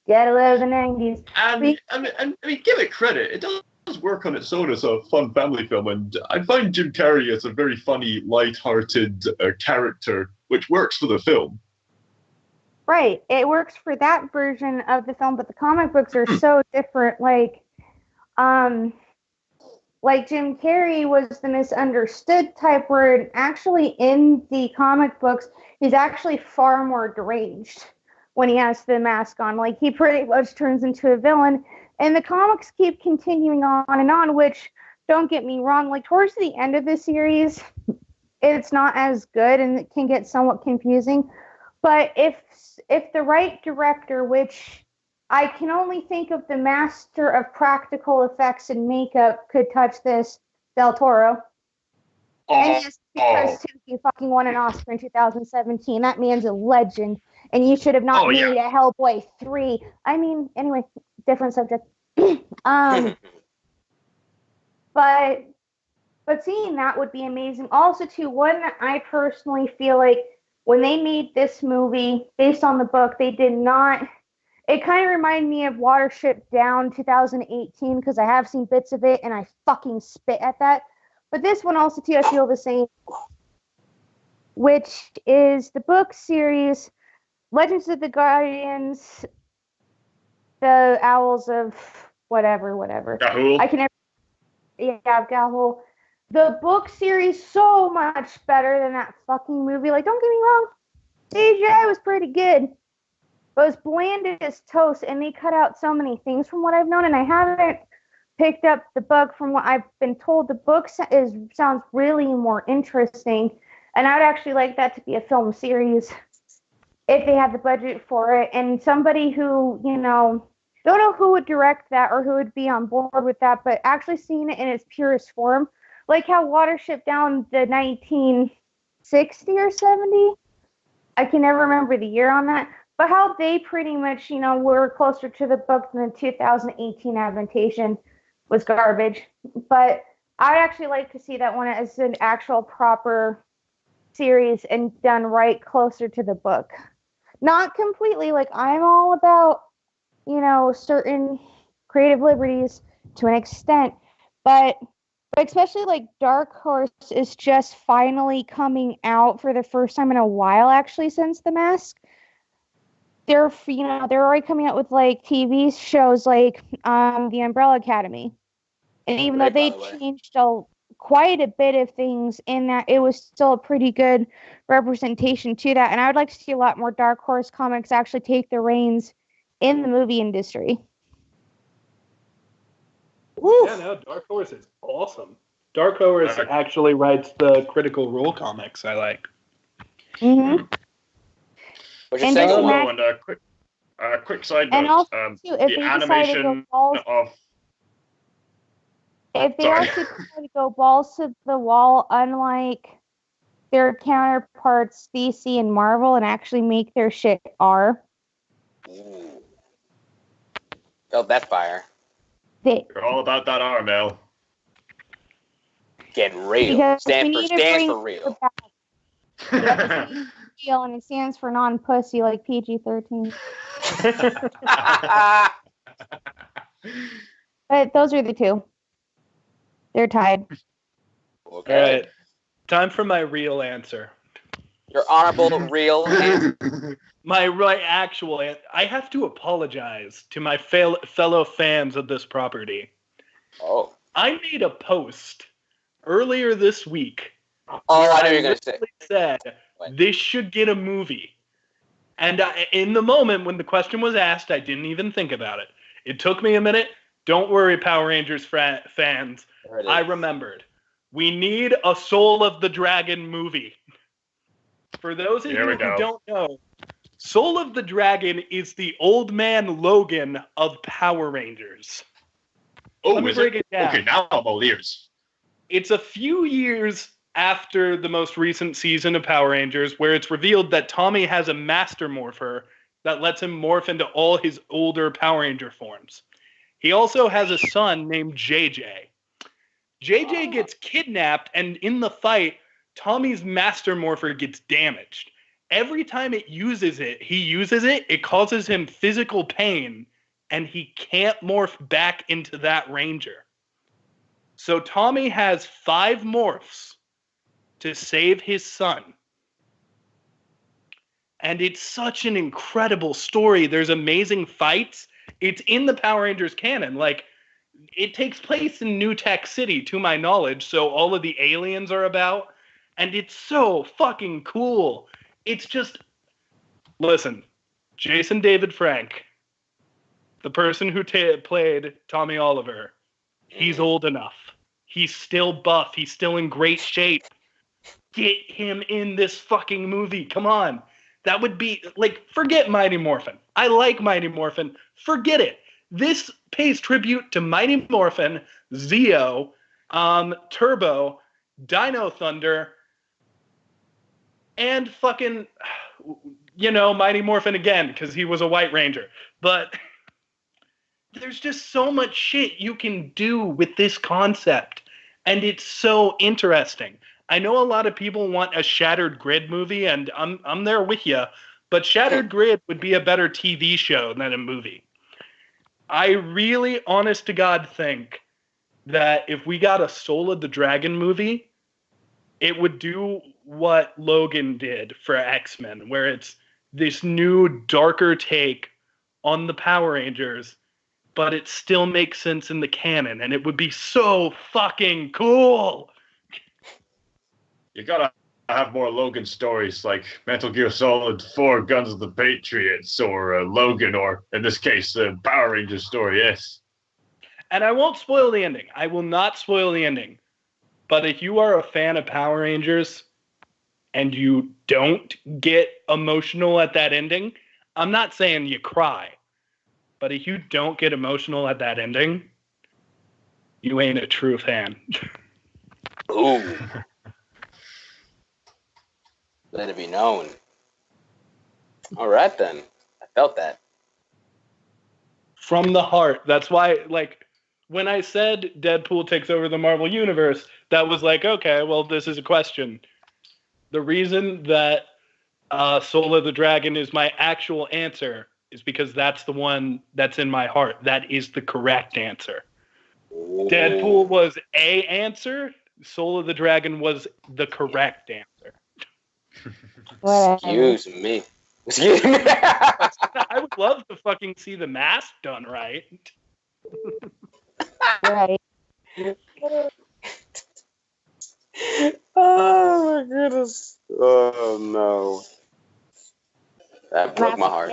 Gotta love the 90s. And I mean, give it credit. It does work on its own as a fun family film, and I find Jim Carrey as a very funny, light-hearted character, which works for the film. Right. It works for that version of the film, but the comic books are so different. Like Jim Carrey was the misunderstood type, where actually in the comic books, he's actually far more deranged when he has the mask on. Like, he pretty much turns into a villain, and the comics keep continuing on, which, don't get me wrong, like, towards the end of the series, it's not as good, and it can get somewhat confusing. But if the right director, which I can only think of the master of practical effects and makeup, could touch this, Del Toro. And yes, because he fucking won an Oscar in 2017. That man's a legend. And you should have not made a Hellboy 3. I mean, anyway, different subject. But seeing that would be amazing. Also, too, one that I personally feel like when they made this movie based on the book, they did not... It kind of reminded me of Watership Down 2018, because I have seen bits of it and I fucking spit at that. But this one also, too, I feel the same, which is the book series Legends of the Guardians, the Owls of whatever. Gahul. I can never... Yeah, Gahul. The book series so much better than that fucking movie. Like, don't get me wrong, CGI was pretty good. But it was bland as toast, and they cut out so many things from what I've known, and I haven't picked up the book. From what I've been told, the book sounds really more interesting, and I'd actually like that to be a film series if they had the budget for it. And somebody who, don't know who would direct that or who would be on board with that, but actually seeing it in its purest form, like how Watership Down the 1960 or 70, I can never remember the year on that, but how they pretty much, were closer to the book than the 2018 adaptation was garbage. But I'd actually like to see that one as an actual proper series and done right, closer to the book. Not completely, like I'm all about, certain creative liberties to an extent, but especially like Dark Horse is just finally coming out for the first time in a while, actually, since The Mask. They're already coming out with like TV shows like The Umbrella Academy. And even though they changed quite a bit of things in that, it was still a pretty good representation to that. And I would like to see a lot more Dark Horse comics actually take the reins in the movie industry. Yeah, no, Dark Horse is awesome. Dark Horse actually writes the Critical Role comics I like. Mm-hmm. What's your second one? And quick side and note. Also, too, if the they animation of... If they actually decide to go balls to the wall, unlike their counterparts DC and Marvel, and actually make their shit R. Felt that fire. You're all about that R, Mel. Get real. Stands for real. Real, and it stands for non-pussy, like PG-13. But those are the two. They're tied. Okay. All right. Time for my real answer. Your honorable real answer. My actual answer. I have to apologize to my fellow fans of this property. Oh. I made a post earlier this week. Oh, I know you're going to say. Said this should get a movie. And in the moment when the question was asked, I didn't even think about it. It took me a minute. Don't worry, Power Rangers fans. I remembered. We need a Soul of the Dragon movie. For those of you who don't know, Soul of the Dragon is the old man Logan of Power Rangers. Oh, Let me break it down. Okay, now I'm all ears. It's a few years after the most recent season of Power Rangers, where it's revealed that Tommy has a master morpher that lets him morph into all his older Power Ranger forms. He also has a son named JJ. JJ gets kidnapped, and in the fight, Tommy's master morpher gets damaged. Every time he uses it, it causes him physical pain, and he can't morph back into that Ranger. So Tommy has 5 morphs to save his son. And it's such an incredible story. There's amazing fights. It's in the Power Rangers canon. Like, it takes place in New Tech City, to my knowledge, so all of the aliens are about. And it's so fucking cool. It's just... Listen, Jason David Frank, the person who played Tommy Oliver, he's old enough. He's still buff. He's still in great shape. Get him in this fucking movie. Come on. That would be, like, forget Mighty Morphin. I like Mighty Morphin. Forget it. This pays tribute to Mighty Morphin, Zeo, Turbo, Dino Thunder, and fucking, Mighty Morphin again, because he was a White Ranger. But there's just so much shit you can do with this concept, and it's so interesting. I know a lot of people want a Shattered Grid movie, and I'm there with you, but Shattered Grid would be a better TV show than a movie. I really, honest to God, think that if we got a Soul of the Dragon movie, it would do what Logan did for X-Men, where it's this new, darker take on the Power Rangers, but it still makes sense in the canon, and it would be so fucking cool. You gotta have more Logan stories like Metal Gear Solid 4 Guns of the Patriots, or Logan, or in this case, the Power Rangers story, yes. And I won't spoil the ending. I will not spoil the ending. But if you are a fan of Power Rangers and you don't get emotional at that ending, I'm not saying you cry. But if you don't get emotional at that ending, you ain't a true fan. Ooh. Let it be known. All right, then. I felt that. From the heart. That's why, like, when I said Deadpool takes over the Marvel Universe, that was like, okay, well, this is a question. The reason that Soul of the Dragon is my actual answer is because that's the one that's in my heart. That is the correct answer. Ooh. Deadpool was a answer. Soul of the Dragon was the correct answer. Excuse me. Excuse me. I would love to fucking see the mask done right. Right. Oh my goodness. Oh no. That broke my heart.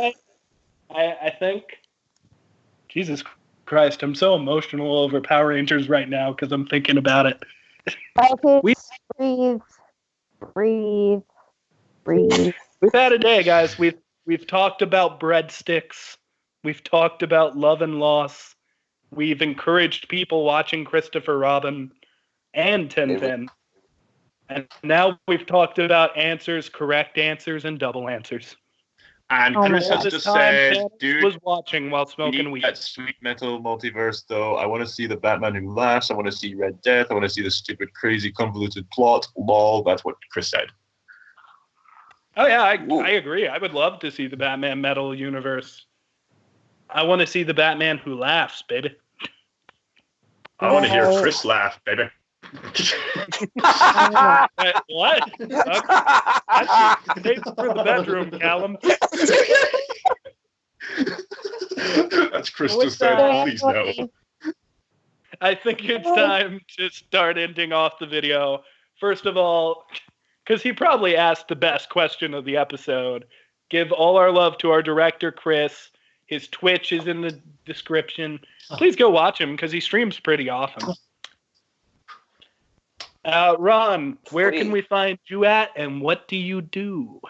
I think, Jesus Christ, I'm so emotional over Power Rangers right now because I'm thinking about it. Breathe. We've had a day, guys. We've talked about breadsticks. We've talked about love and loss. We've encouraged people watching Christopher Robin and Tintin. And now we've talked about answers, correct answers, and double answers. And Chris has just said, dude, was watching while smoking weed. That sweet metal multiverse, though. I want to see the Batman who laughs. I want to see Red Death. I want to see the stupid, crazy, convoluted plot. Lol. That's what Chris said. Oh, yeah, I agree. I would love to see the Batman metal universe. I want to see the Batman who laughs, baby. I want to hear Chris laugh, baby. What? That's for the bedroom, Callum. That's Chris just said, please no. I think it's time to start ending off the video. First of all, because he probably asked the best question of the episode, give all our love to our director, Chris. His Twitch is in the description. Please go watch him because he streams pretty often. Ron, where can we find you at, and what do you do?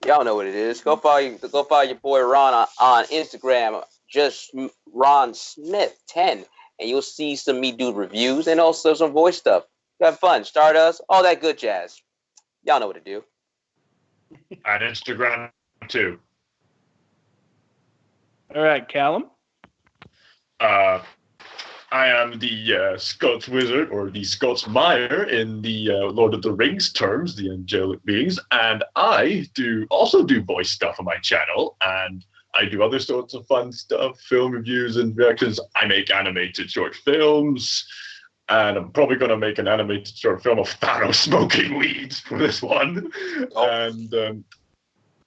Y'all know what it is. Go follow your boy Ron on Instagram. Just Ron Smith 10, and you'll see some me do reviews and also some voice stuff. Have fun, Stardust, all that good jazz. Y'all know what to do. On Instagram too. All right, Callum. I am the Scotswizard, or the Scotsmire in the Lord of the Rings terms, the angelic beings, and I also do voice stuff on my channel, and I do other sorts of fun stuff, film reviews and reactions. I make animated short films, and I'm probably going to make an animated short film of Thanos smoking weed for this one. Oh. And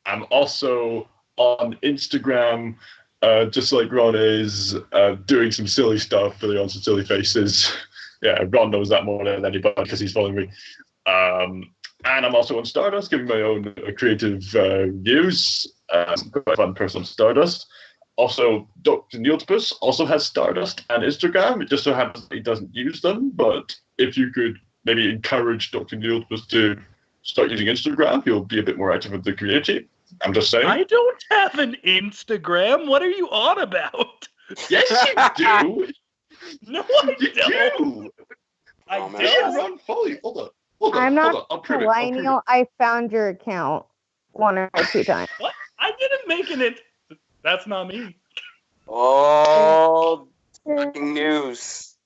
I'm also on Instagram, just like Ron is, doing some silly stuff, filling on some silly faces. Yeah, Ron knows that more than anybody because he's following me. And I'm also on Stardust, giving my own creative views. Quite fun person on Stardust. Also, Dr. Knealetapus also has Stardust and Instagram. It just so happens that he doesn't use them, but if you could maybe encourage Dr. Knealetapus to start using Instagram, he'll be a bit more active with the community. I'm just saying. I don't have an Instagram. What are you on about? Yes, you do. No, I don't. Do. I don't. Run, follow you. Hold on. I'm not millennial. I found your account one or two times. What? I didn't make it. That's not me. Oh, breaking news.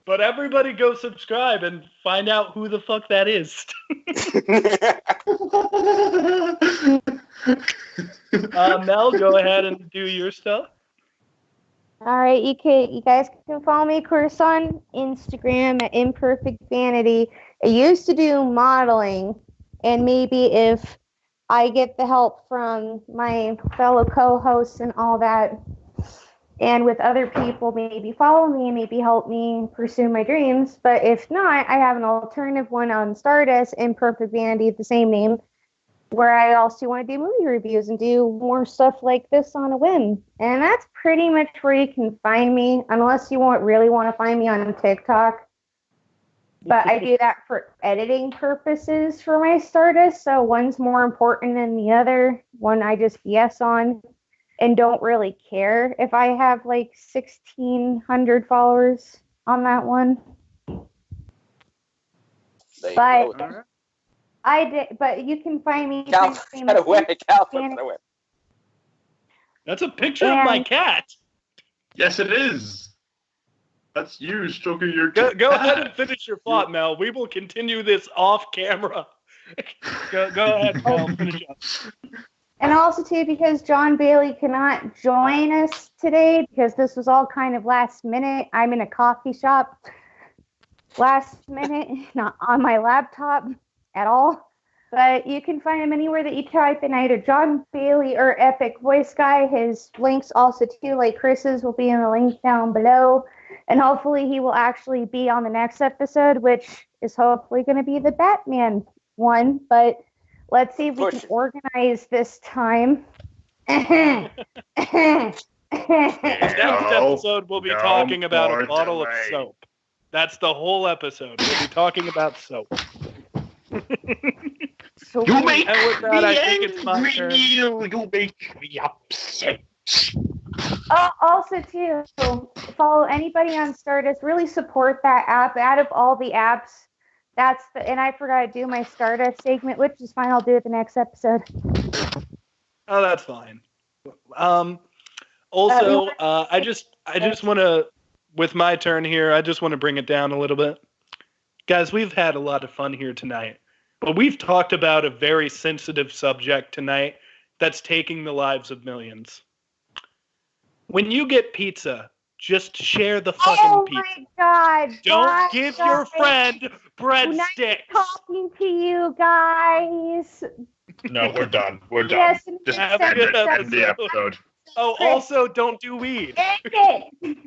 But everybody go subscribe and find out who the fuck that is. Mel, go ahead and do your stuff. All right, you guys can follow me, of course, on Instagram at ImperfectVanity. I used to do modeling, and maybe if I get the help from my fellow co-hosts and all that, and with other people, maybe follow me, maybe help me pursue my dreams. But if not, I have an alternative one on Stardust, ImperfectVanity, the same name. where I also want to do movie reviews and do more stuff like this on a whim. And that's pretty much where you can find me, unless you really want to find me on TikTok. But I do that for editing purposes for my Stardust, so one's more important than the other. One I just yes on and don't really care if I have like 1,600 followers on that one. But I did, but you can find me. Cal, that's a picture of my cat. Yes, it is. That's you stroking your cat. Go cat. ahead and finish your thought, Mel. We will continue this off camera. Go ahead, Mel. Finish up. And also, too, because John Bailey cannot join us today because this was all kind of last minute. I'm in a coffee shop last minute, not on my laptop at all. But you can find him anywhere that you type in either John Bailey or Epic Voice Guy. His links also, too, like Chris's, will be in the link down below. And hopefully he will actually be on the next episode, which is hopefully going to be the Batman one. But let's see if we can organize this time. Next episode, we'll be talking about a bottle of soap. That's the whole episode. We'll be talking about soap. So you make and with that, me I think it's my turn. You make me upset. Also, too, follow anybody on Stardust. Really support that app. Out of all the apps, and I forgot to do my Stardust segment, which is fine. I'll do it the next episode. Oh, that's fine. Also, I just want to, with my turn here, I just want to bring it down a little bit. Guys, we've had a lot of fun here tonight, but we've talked about a very sensitive subject tonight that's taking the lives of millions. When you get pizza, just share the fucking pizza. Oh my God! Don't give your friend breadsticks. Talking to you guys. No, we're done. We're done. Yes, just have a good end the episode. Oh, also, don't do weed. Dang it!